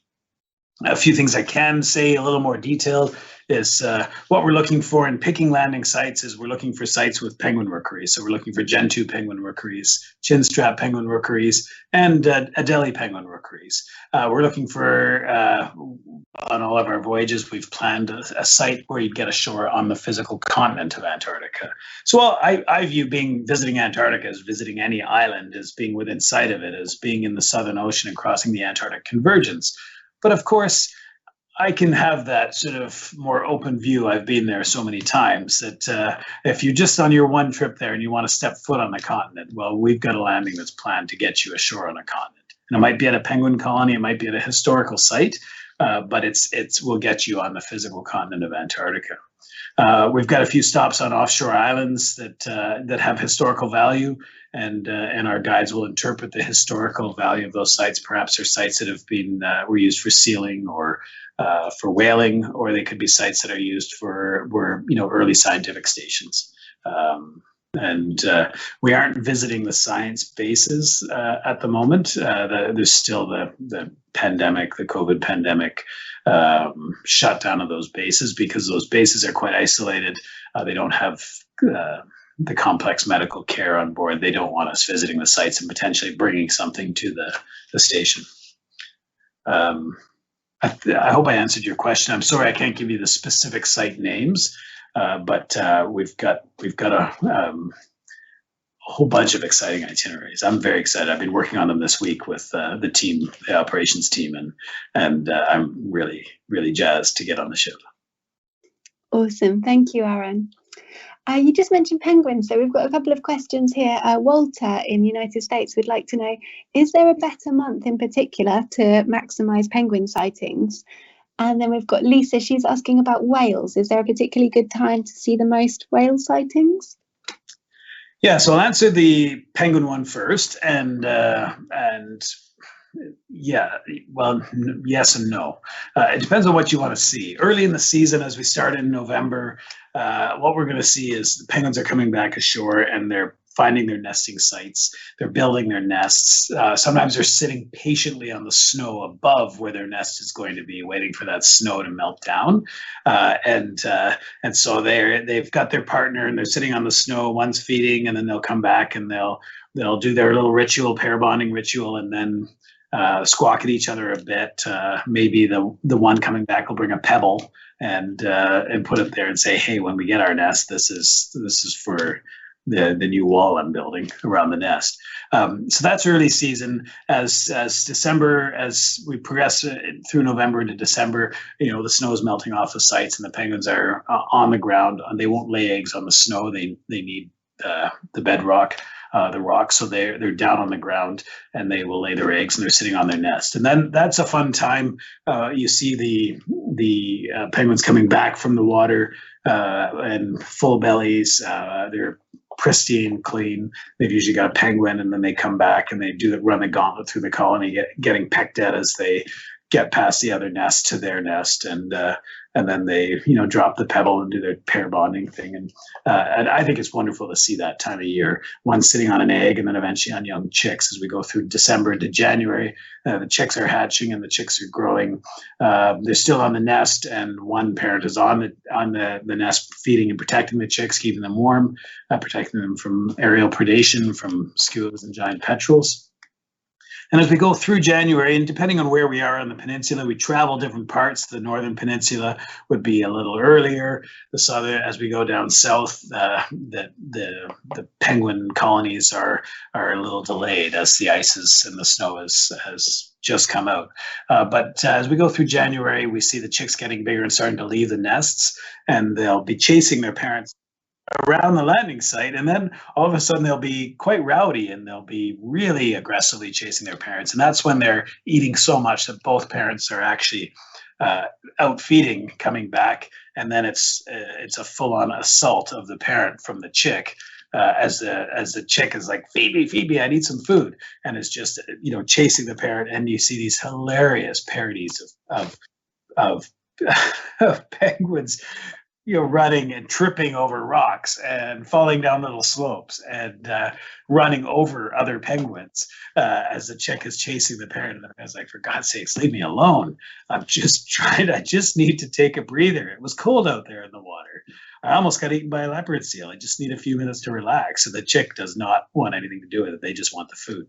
A few things I can say a little more detailed is what we're looking for in picking landing sites is we're looking for sites with penguin rookeries. So we're looking for Gen 2 penguin rookeries, chin strap penguin rookeries, and Adelie penguin rookeries. We're looking for, on all of our voyages, we've planned a site where you'd get ashore on the physical continent of Antarctica. So I view visiting Antarctica as visiting any island, as being within sight of it, as being in the Southern Ocean and crossing the Antarctic convergence. But of course, I can have that sort of more open view. I've been there so many times that if you're just on your one trip there and you want to step foot on the continent, well, we've got a landing that's planned to get you ashore on a continent. And it might be at a penguin colony, it might be at a historical site, but it's will get you on the physical continent of Antarctica. We've got a few stops on offshore islands that have historical value, and our guides will interpret the historical value of those sites. Perhaps they're sites that have been were used for sealing or for whaling, or they could be sites that are used for early scientific stations. And we aren't visiting the science bases at the moment. There's still the pandemic, the COVID pandemic shutdown of those bases, because those bases are quite isolated. They don't have the complex medical care on board. They don't want us visiting the sites and potentially bringing something to the station. I hope I answered your question. I'm sorry I can't give you the specific site names, but we've got a whole bunch of exciting itineraries. I'm very excited. I've been working on them this week with the team, the operations team, and I'm really, really jazzed to get on the ship.
Awesome. Thank you, Aaron. You just mentioned penguins, so we've got a couple of questions here. Walter in the United States would like to know, is there a better month in particular to maximise penguin sightings? And then we've got Lisa, she's asking about whales. Is there a particularly good time to see the most whale sightings?
Yeah, so I'll answer the penguin one first, and yeah, well, yes and no. It depends on what you want to see. Early in the season, as we start in November, what we're going to see is the penguins are coming back ashore and they're finding their nesting sites. They're building their nests. Sometimes they're sitting patiently on the snow above where their nest is going to be, waiting for that snow to melt down. And so they've got their partner and they're sitting on the snow. One's feeding, and then they'll come back and they'll do their little ritual, pair bonding ritual, and then squawk at each other a bit. Maybe the one coming back will bring a pebble and put it there and say, "Hey, when we get our nest, this is for the new wall I'm building around the nest." So that's early season. As December, as we progress through November into December, the snow is melting off the sites and the penguins are on the ground. They won't lay eggs on the snow. They need the bedrock, the rock. So they're down on the ground and they will lay their eggs and they're sitting on their nest. And then that's a fun time. You see the penguins coming back from the water and full bellies. They're pristine, clean. They've usually got a penguin, and then they come back and they run the gauntlet through the colony, getting pecked at as they get past the other nest to their nest, and then they drop the pebble and do their pair bonding thing, and I think it's wonderful to see that time of year. One sitting on an egg, and then eventually on young chicks as we go through December into January. The chicks are hatching and the chicks are growing. They're still on the nest, and one parent is on the nest, feeding and protecting the chicks, keeping them warm, protecting them from aerial predation from skuas and giant petrels. And as we go through January, and depending on where we are on the peninsula, we travel different parts. The northern peninsula would be a little earlier. The southern, as we go down south, the penguin colonies are a little delayed as the ices and the snow has just come out. But as we go through January, we see the chicks getting bigger and starting to leave the nests, and they'll be chasing their parents around the landing site, and then all of a sudden they'll be quite rowdy and they'll be really aggressively chasing their parents, and that's when they're eating so much that both parents are actually out feeding, coming back, and then it's a full-on assault of the parent from the chick as the chick is like, feed me, I need some food, and it's just chasing the parent, and you see these hilarious parodies of penguins running and tripping over rocks and falling down little slopes and running over other penguins as the chick is chasing the parent. And the parent's like, for God's sakes, leave me alone. I just need to take a breather. It was cold out there in the water. I almost got eaten by a leopard seal. I just need a few minutes to relax. So the chick does not want anything to do with it. They just want the food.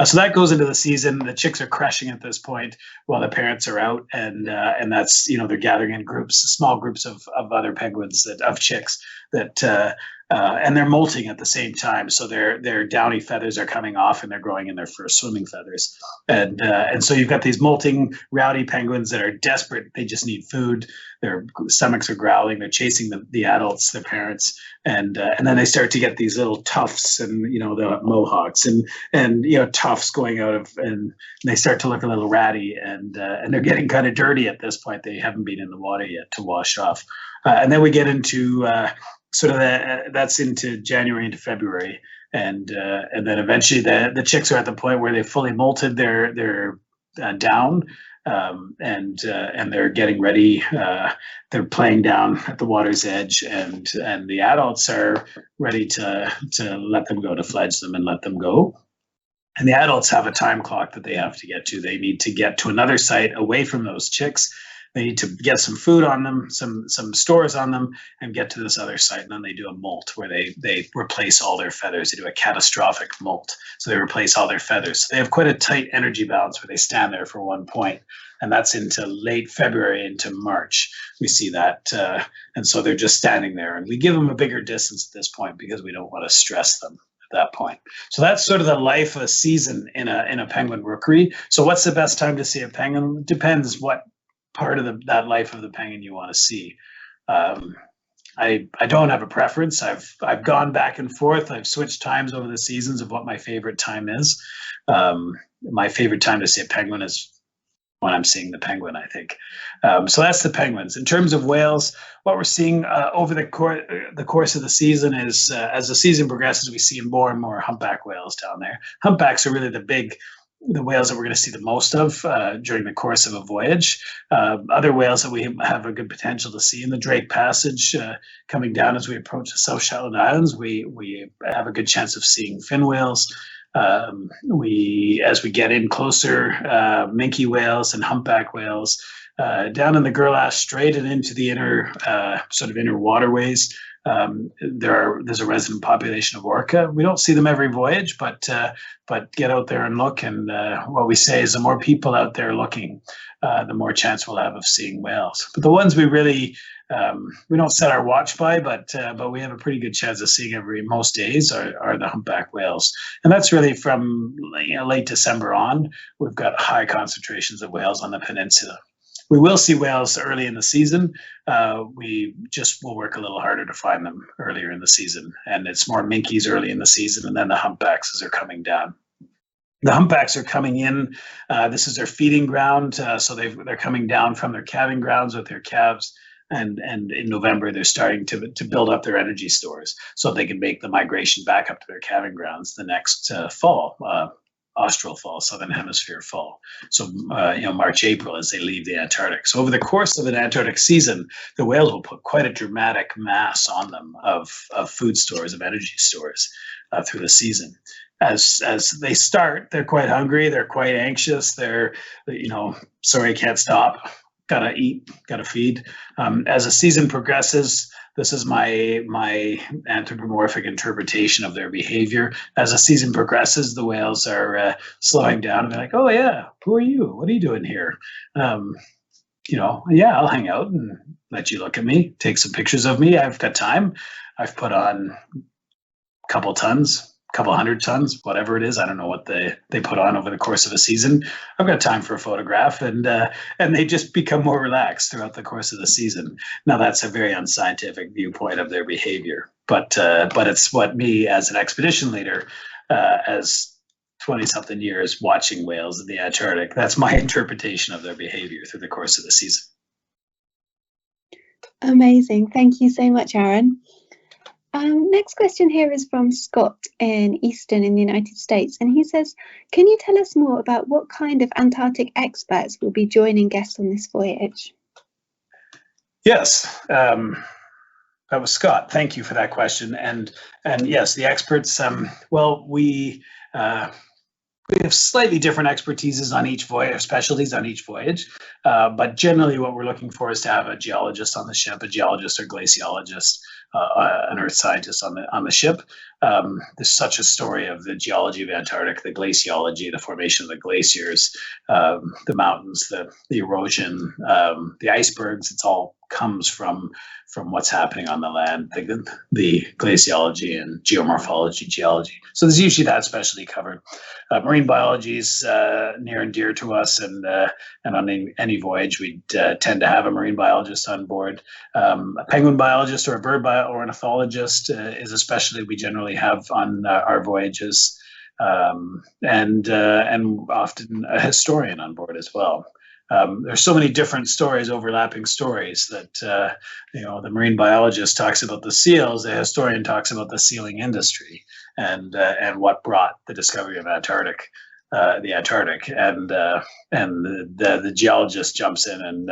So that goes into the season. The chicks are crushing at this point while the parents are out. And that's, they're gathering in groups, small groups of other penguins, of chicks that and they're molting at the same time. So their downy feathers are coming off, and they're growing in their first swimming feathers. And so you've got these molting, rowdy penguins that are desperate. They just need food. Their stomachs are growling. They're chasing the adults, their parents, and then they start to get these little tufts, and they'll have mohawks and tufts going out of, and they start to look a little ratty, and they're getting kind of dirty at this point. They haven't been in the water yet to wash off, and then we get into that's into January into February, and then eventually the chicks are at the point where they've fully molted their down, and they're getting ready. They're playing down at the water's edge, and the adults are ready to let them go, to fledge them and let them go. And the adults have a time clock that they have to get to. They need to get to another site away from those chicks. They need to get some food on them, some stores on them, and get to this other site. And then they do a molt where they replace all their feathers. They do a catastrophic molt. So they replace all their feathers. So they have quite a tight energy balance where they stand there for one point. And that's into late February into March. We see that. And so they're just standing there. And we give them a bigger distance at this point because we don't want to stress them at that point. So that's sort of the life of a season in a penguin rookery. So what's the best time to see a penguin? It depends what part of that life of the penguin you want to see. I don't have a preference. I've gone back and forth. I've switched times over the seasons of what my favorite time is. My favorite time to see a penguin is when I'm seeing the penguin, I think. So that's the penguins. In terms of whales, what we're seeing over the course of the season is, as the season progresses, we see more and more humpback whales down there. Humpbacks are really the whales that we're going to see the most of during the course of a voyage. Other whales that we have a good potential to see in the Drake Passage coming down as we approach the South Shetland Islands, we have a good chance of seeing fin whales. As we get in closer, minke whales and humpback whales down in the Gerlache Strait and into the inner waterways. There's a resident population of orca. We don't see them every voyage, but get out there and look. And what we say is the more people out there looking, the more chance we'll have of seeing whales. But the ones we really we don't set our watch by, but we have a pretty good chance of seeing most days are the humpback whales. And that's really from late December on. We've got high concentrations of whales on the peninsula. We will see whales early in the season. We just will work a little harder to find them earlier in the season. And it's more minkies early in the season, and then the humpbacks as they're coming down. The humpbacks are coming in. This is their feeding ground. So they're coming down from their calving grounds with their calves. And in November, they're starting to build up their energy stores so they can make the migration back up to their calving grounds the next fall. Austral fall, Southern Hemisphere fall. So, March, April as they leave the Antarctic. So over the course of an Antarctic season, the whales will put quite a dramatic mass on them of food stores, of energy stores through the season. As they start, they're quite hungry. They're quite anxious. They're, sorry, can't stop. Gotta eat, gotta feed. As the season progresses, this is my anthropomorphic interpretation of their behavior. As the season progresses, the whales are slowing down and they're like, "Oh yeah, who are you? What are you doing here? Yeah, I'll hang out and let you look at me, take some pictures of me. I've got time. I've put on a couple hundred tons, whatever it is. I don't know what they put on over the course of a season. I've got time for a photograph," and they just become more relaxed throughout the course of the season. Now that's a very unscientific viewpoint of their behavior, but it's what me as an expedition leader, as 20-something years watching whales in the Antarctic, that's my interpretation of their behavior through the course of the season.
Amazing. Thank you so much, Aaron. Next question here is from Scott in Easton in the United States. And he says, can you tell us more about what kind of Antarctic experts will be joining guests on this voyage?
Yes, that was Scott. Thank you for that question. And yes, the experts, we have slightly different expertises on each voyage, specialties on each voyage. But generally what we're looking for is to have a geologist on the ship, a geologist or glaciologist, an Earth scientist on the ship. There's such a story of the geology of Antarctica, the glaciology, the formation of the glaciers, the mountains, the erosion, the icebergs. It's all comes from what's happening on the land, the glaciology and geomorphology, geology. So there's usually that specialty covered. Marine biology is near and dear to us, and on any voyage, we tend to have a marine biologist on board. A penguin biologist or a bird ornithologist is a specialty we generally have on our voyages, and often a historian on board as well. There's so many different stories, overlapping stories, that the marine biologist talks about the seals, the historian talks about the sealing industry, and what brought the discovery of the Antarctic, and the geologist jumps in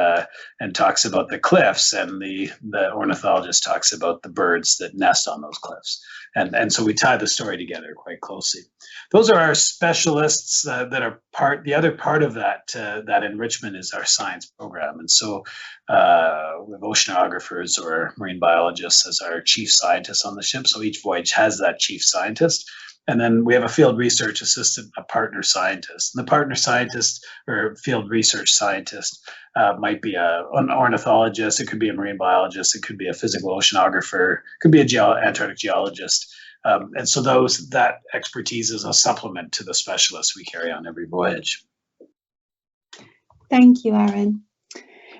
and talks about the cliffs, and the ornithologist talks about the birds that nest on those cliffs, and so we tie the story together quite closely. Those are our specialists that are part. The other part of that enrichment is our science program, and so we have oceanographers or marine biologists as our chief scientists on the ship. So each voyage has that chief scientist. And then we have a field research assistant, a partner scientist. And the partner scientist or field research scientist might be an ornithologist, it could be a marine biologist, it could be a physical oceanographer, it could be Antarctic geologist. And so that expertise is a supplement to the specialists we carry on every voyage.
Thank you, Aaron.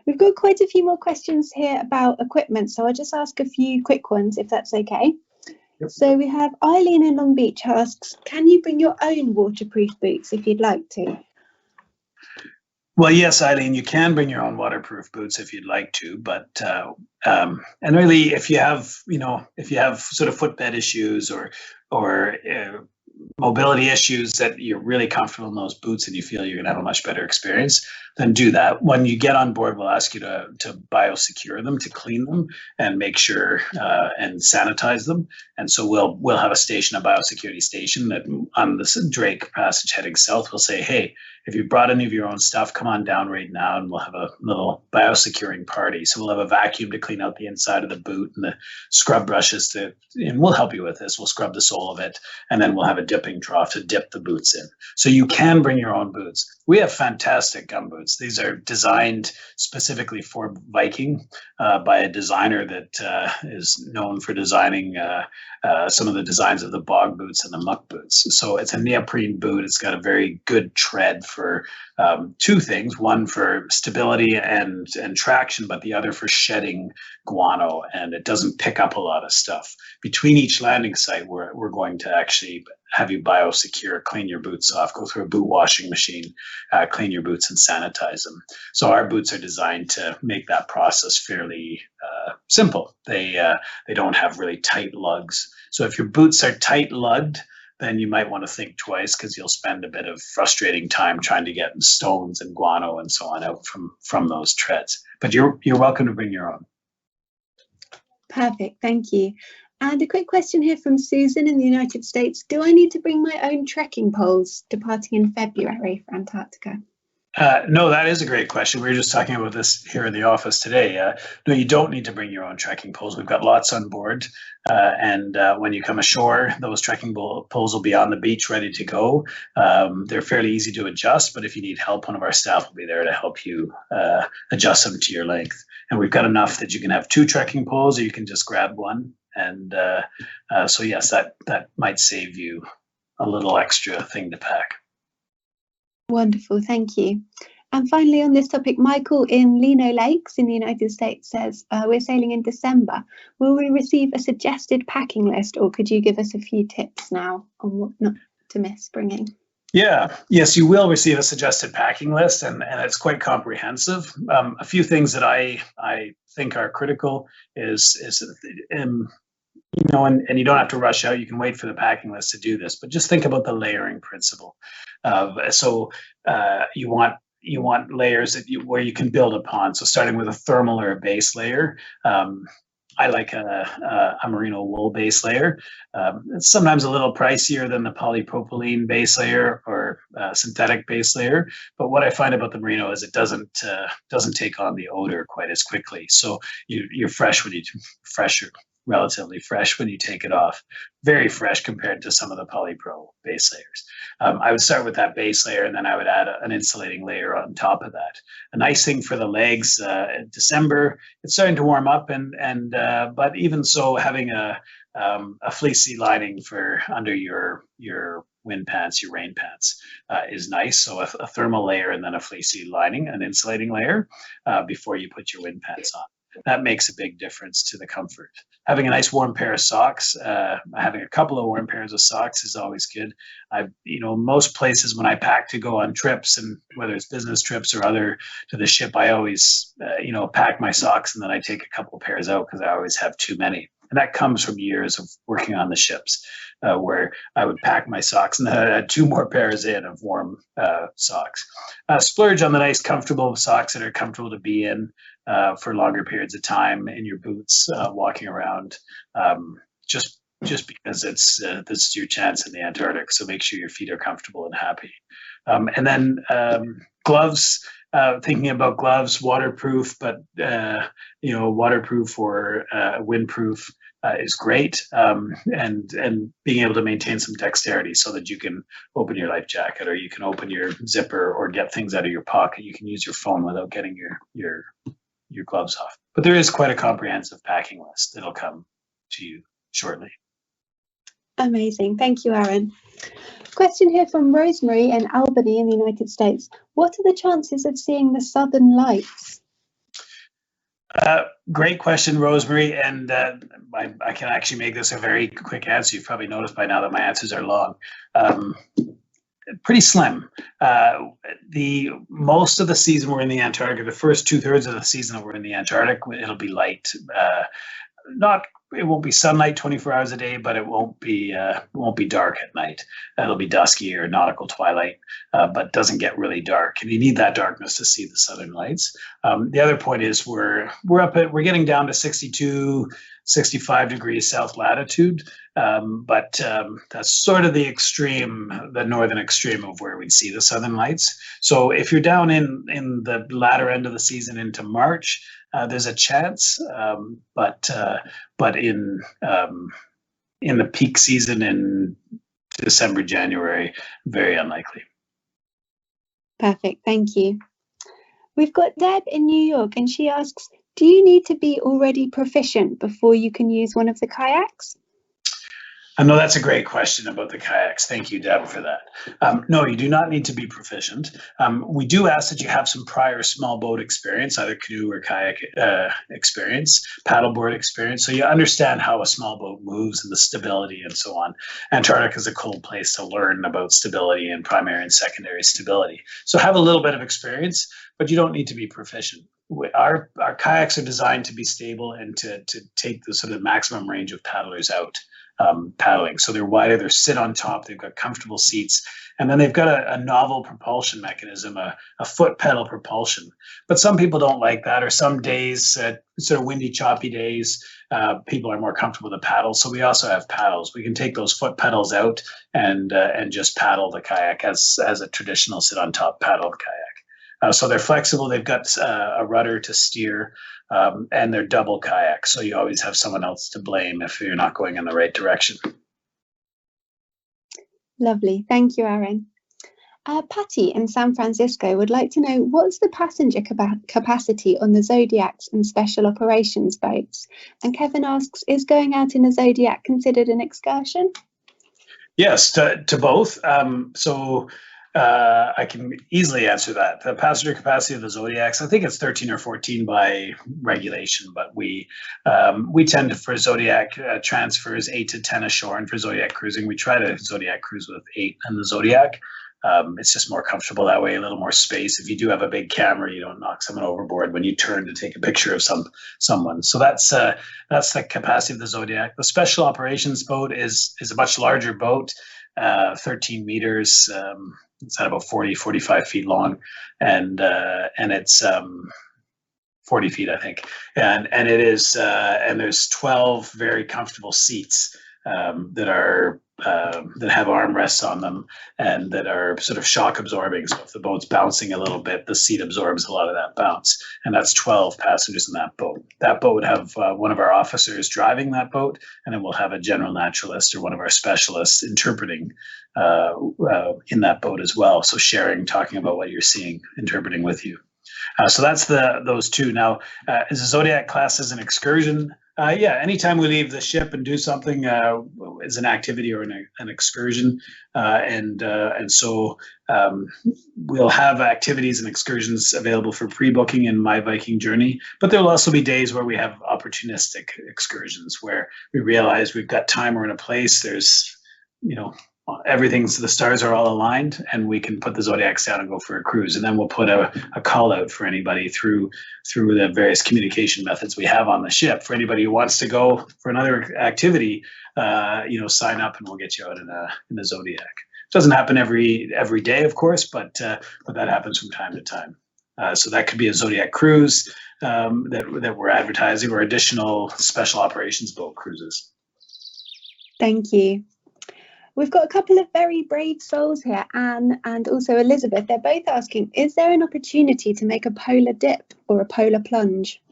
We've got quite a few more questions here about equipment, so I'll just ask a few quick ones if that's okay. So we have Eileen in Long Beach asks, can you bring your own waterproof boots if you'd like to?
Well, yes, Eileen, you can bring your own waterproof boots if you'd like to, but and really, if you have sort of footbed issues or mobility issues that you're really comfortable in those boots and you feel you're going to have a much better experience, then do that. When you get on board, we'll ask you to biosecure them, to clean them and make sure and sanitize them. And so we'll have a station, a biosecurity station, that on the Drake Passage heading south, we'll say, hey, if you brought any of your own stuff, come on down right now and we'll have a little biosecuring party. So we'll have a vacuum to clean out the inside of the boot and the scrub brushes and we'll help you with this. We'll scrub the sole of it, and then we'll have a dipping trough to dip the boots in. So you can bring your own boots. We have fantastic gum boots. These are designed specifically for Viking by a designer that is known for designing some of the designs of the bog boots and the muck boots. So it's a neoprene boot. It's got a very good tread for two things: one for stability and traction, but the other for shedding guano, and it doesn't pick up a lot of stuff. Between each landing site, we're going to actually have you biosecure, clean your boots off, go through a boot washing machine, clean your boots and sanitize them. So our boots are designed to make that process fairly simple. They don't have really tight lugs. So if your boots are tight lugged, then you might want to think twice, because you'll spend a bit of frustrating time trying to get stones and guano and so on out from those treads. But you're welcome to bring your own.
Perfect, thank you. And a quick question here from Susan in the United States. Do I need to bring my own trekking poles departing in February for Antarctica?
No, that is a great question. We were just talking about this here in the office today. No, you don't need to bring your own trekking poles. We've got lots on board. And when you come ashore, those trekking poles will be on the beach ready to go. They're fairly easy to adjust, but if you need help, one of our staff will be there to help you adjust them to your length. And we've got enough that you can have 2 trekking poles, or you can just grab one. And so, yes, that might save you a little extra thing to pack.
Wonderful, thank you. And finally, on this topic, Michael in Lino Lakes in the United States says, we're sailing in December. Will we receive a suggested packing list, or could you give us a few tips now on what not to miss bringing?
Yes, you will receive a suggested packing list, and it's quite comprehensive. A few things that I think are critical is and you don't have to rush out. You can wait for the packing list to do this, but just think about the layering principle. You want layers where you can build upon. So starting with a thermal or a base layer. I like a merino wool base layer. It's sometimes a little pricier than the polypropylene base layer or synthetic base layer. But what I find about the merino is it doesn't take on the odor quite as quickly. So you're fresher. relatively fresh when you take it off. Very fresh compared to some of the polypro base layers. I would start with that base layer, and then I would add an insulating layer on top of that. A nice thing for the legs, in December, it's starting to warm up, but even so, having a fleecy lining for under your wind pants, your rain pants, is nice. So a thermal layer and then a fleecy lining, an insulating layer, before you put your wind pants on. That makes a big difference to the comfort. Having a nice warm pair of socks, having a couple of warm pairs of socks is always good. Most places when I pack to go on trips, and whether it's business trips or other to the ship, I always, pack my socks and then I take a couple of pairs out because I always have too many. And that comes from years of working on the ships, where I would pack my socks and then I had 2 more pairs in of warm socks. Splurge on the nice, comfortable socks that are comfortable to be in for longer periods of time in your boots, walking around, just because this is your chance in the Antarctic. So make sure your feet are comfortable and happy. And then gloves. Thinking about gloves, waterproof, but waterproof or windproof is great, and being able to maintain some dexterity so that you can open your life jacket, or you can open your zipper, or get things out of your pocket. You can use your phone without getting your gloves off. But there is quite a comprehensive packing list that'll come to you shortly.
Amazing. Thank you, Aaron. Question here from Rosemary in Albany in the United States. What are the chances of seeing the Southern Lights?
Great question, Rosemary. And I can actually make this a very quick answer. You've probably noticed by now that my answers are long. Pretty slim. The most of the season we're in the Antarctic. The first 2/3 of the season that we're in the Antarctic, it'll be light. It won't be sunlight 24 hours a day, but it won't be dark at night. It'll be dusky or nautical twilight, but doesn't get really dark. And you need that darkness to see the Southern Lights. The other point is we're getting down to 62, 65 degrees south latitude, but that's sort of the northern extreme of where we'd see the Southern Lights. So if you're down in the latter end of the season into March, there's a chance, but in the peak season in December, January, very unlikely.
Perfect, thank you. We've got Deb in New York, and she asks, do you need to be already proficient before you can use one of the kayaks?
I know that's a great question about the kayaks. Thank you, Deb, for that. No, you do not need to be proficient. We do ask that you have some prior small boat experience, either canoe or kayak experience, paddleboard experience, so you understand how a small boat moves and the stability and so on. Antarctica is a cool place to learn about stability and primary and secondary stability. So have a little bit of experience, but you don't need to be proficient. Our kayaks are designed to be stable and to take the sort of maximum range of paddlers out. Paddling. So they're wider, they sit on top, they've got comfortable seats, and then they've got a novel propulsion mechanism, a foot pedal propulsion. But some people don't like that, or some days, sort of windy, choppy days, people are more comfortable with a paddle. So we also have paddles. We can take those foot pedals out and just paddle the kayak as a traditional sit on top paddled kayak. So they're flexible, they've got a rudder to steer, and they're double kayaks, so you always have someone else to blame if you're not going in the right direction.
Lovely, thank you, Aaron. Patty in San Francisco would like to know, what's the passenger capacity on the Zodiacs and special operations boats? And Kevin asks, is going out in a Zodiac considered an excursion?
Yes, to both. I can easily answer that. The passenger capacity of the Zodiacs, I think it's 13 or 14 by regulation, but we tend to, for Zodiac transfers, 8 to 10 ashore, and for Zodiac cruising, we try to Zodiac cruise with 8 in the Zodiac. It's just more comfortable that way, a little more space. If you do have a big camera, you don't knock someone overboard when you turn to take a picture of someone. So that's the capacity of the Zodiac. The special operations boat is a much larger boat, 13 meters. It's at about 45 feet long, and it's 40 feet, I think. And it is, and there's 12 very comfortable seats that are that have armrests on them and that are sort of shock absorbing. So if the boat's bouncing a little bit, the seat absorbs a lot of that bounce. And that's 12 passengers in that boat. That boat would have one of our officers driving that boat, and then we'll have a general naturalist or one of our specialists interpreting in that boat as well. So sharing, talking about what you're seeing, interpreting with you. So that's those two. Now, is a Zodiac class as an excursion? Yeah, anytime we leave the ship and do something is an activity or an excursion, and so we'll have activities and excursions available for pre-booking in My Viking Journey. But there will also be days where we have opportunistic excursions where we realize we've got time, we're in a place. There's everything's, the stars are all aligned, and we can put the Zodiacs down and go for a cruise. And then we'll put a call out for anybody through the various communication methods we have on the ship. For anybody who wants to go for another activity, sign up and we'll get you out in a Zodiac. It doesn't happen every day, of course, but that happens from time to time. So that could be a Zodiac cruise that we're advertising, or additional special operations boat cruises.
Thank you. We've got a couple of very brave souls here, Anne and also Elizabeth. They're both asking, is there an opportunity to make a polar dip or a polar plunge?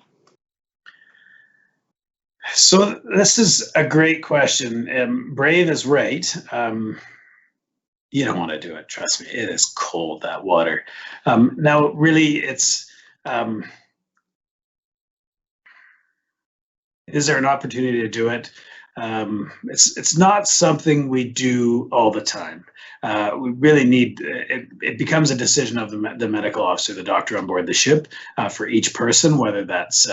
So this is a great question. Brave is right. You don't want to do it. Trust me, it is cold, that water. Now, really, it's... is there an opportunity to do it? It's not something we do all the time. We really need it becomes a decision of the medical officer, the doctor on board the ship, for each person, whether that's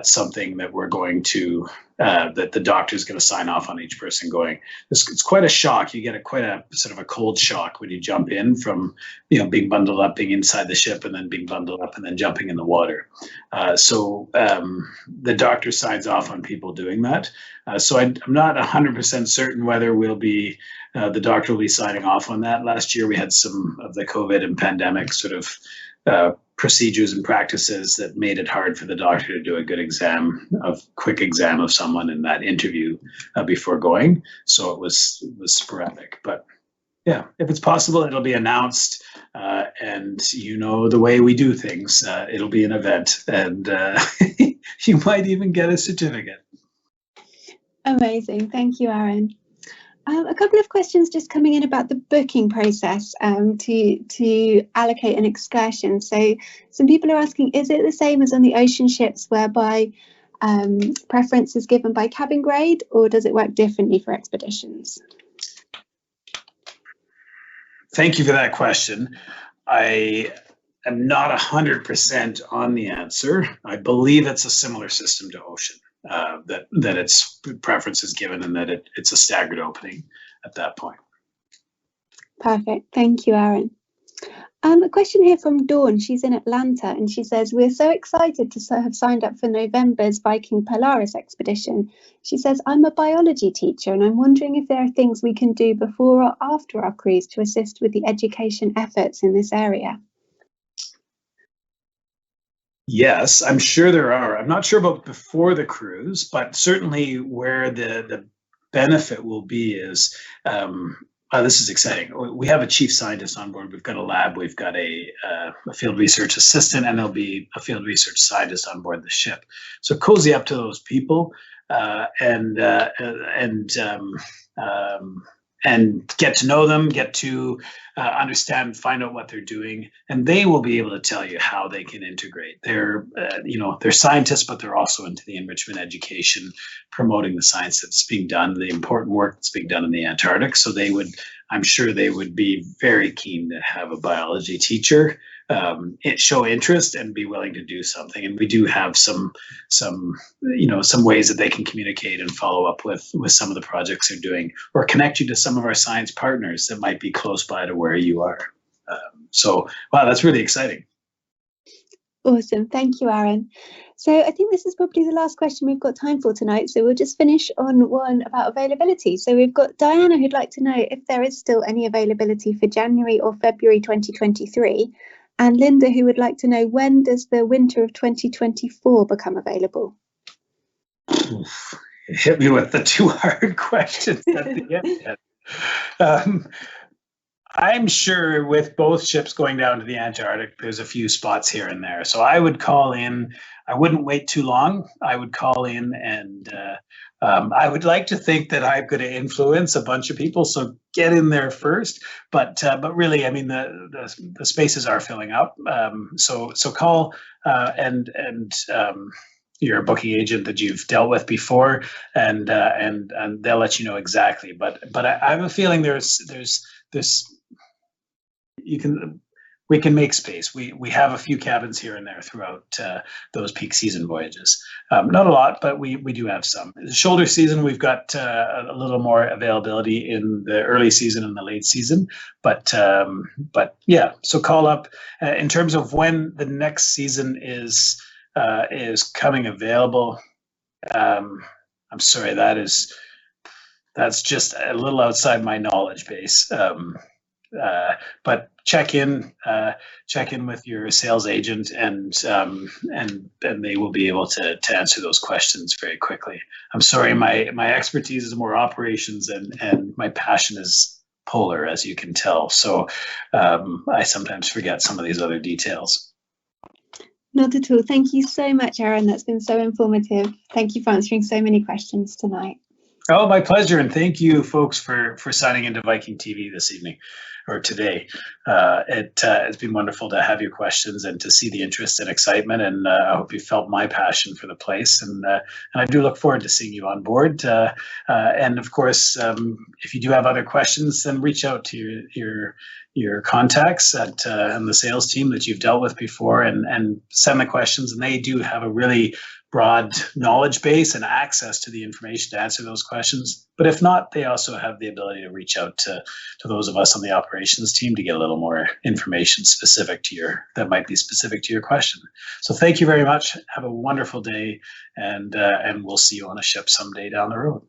something that we're going to that the doctor is going to sign off on each person going. It's quite a shock. You get quite a sort of a cold shock when you jump in from being bundled up, being inside the ship, and then being bundled up and then jumping in the water. So the doctor signs off on people doing that. So I'm not 100% certain whether we'll be the doctor will be signing off on that. Last year we had some of the COVID and pandemic sort of procedures and practices that made it hard for the doctor to do a good quick exam of someone in that interview before going. So it was sporadic. But yeah, if it's possible, it'll be announced, and the way we do things, it'll be an event, and you might even get a certificate.
Amazing. Thank you, Aaron. A couple of questions just coming in about the booking process to allocate an excursion. So some people are asking, is it the same as on the ocean ships whereby preference is given by cabin grade, or does it work differently for expeditions?
Thank you for that question. I am not 100% on the answer. I believe it's a similar system to ocean. That its preference is given, and that it's a staggered opening at that point.
Perfect. Thank you, Aaron. A question here from Dawn. She's in Atlanta, and she says, we're so excited to have signed up for November's Viking Polaris expedition. She says, I'm a biology teacher, and I'm wondering if there are things we can do before or after our cruise to assist with the education efforts in this area.
Yes, I'm sure there are. I'm not sure about before the cruise, but certainly where the benefit will be is, this is exciting. We have a chief scientist on board. We've got a lab. We've got a field research assistant, and there'll be a field research scientist on board the ship. So cozy up to those people and get to know them, get to understand, find out what they're doing, and they will be able to tell you how they can integrate. They're scientists, but they're also into the enrichment education, promoting the science that's being done, the important work that's being done in the Antarctic. So I'm sure they would be very keen to have a biology teacher show interest and be willing to do something. And we do have some ways that they can communicate and follow up with some of the projects they're doing, or connect you to some of our science partners that might be close by to where you are. So, wow, that's really exciting.
Awesome. Thank you, Aaron. So I think this is probably the last question we've got time for tonight. So we'll just finish on one about availability. So we've got Diana who'd like to know if there is still any availability for January or February 2023. And Linda, who would like to know, when does the winter of 2024 become available?
hit me with the two hard questions at the end. I'm sure with both ships going down to the Antarctic, there's a few spots here and there. So I would call in. I wouldn't wait too long. I would call in, and I would like to think that I'm going to influence a bunch of people. So get in there first. But really, I mean, the spaces are filling up. So call and your booking agent that you've dealt with before, and they'll let you know exactly. But I have a feeling there's we can make space. We have a few cabins here and there throughout those peak season voyages. Not a lot, but we do have some. The shoulder season, we've got a little more availability in the early season and the late season. But yeah, so call up in terms of when the next season is coming available. I'm sorry, that's just a little outside my knowledge base. But check in with your sales agent, and they will be able to answer those questions very quickly. I'm sorry, my expertise is more operations, and my passion is polar, as you can tell. So I sometimes forget some of these other details.
Not at all. Thank you so much, Aaron. That's been so informative. Thank you for answering so many questions tonight.
Oh, my pleasure. And thank you, folks, for signing into Viking.TV this evening or today. It's been wonderful to have your questions and to see the interest and excitement. And I hope you felt my passion for the place. And I do look forward to seeing you on board. And of course, if you do have other questions, then reach out to your contacts and the sales team that you've dealt with before, and send the questions. And they do have a really broad knowledge base and access to the information to answer those questions. But if not, they also have the ability to reach out to those of us on the operations team to get a little more information that might be specific to your question. So thank you very much. Have a wonderful day, and we'll see you on a ship someday down the road.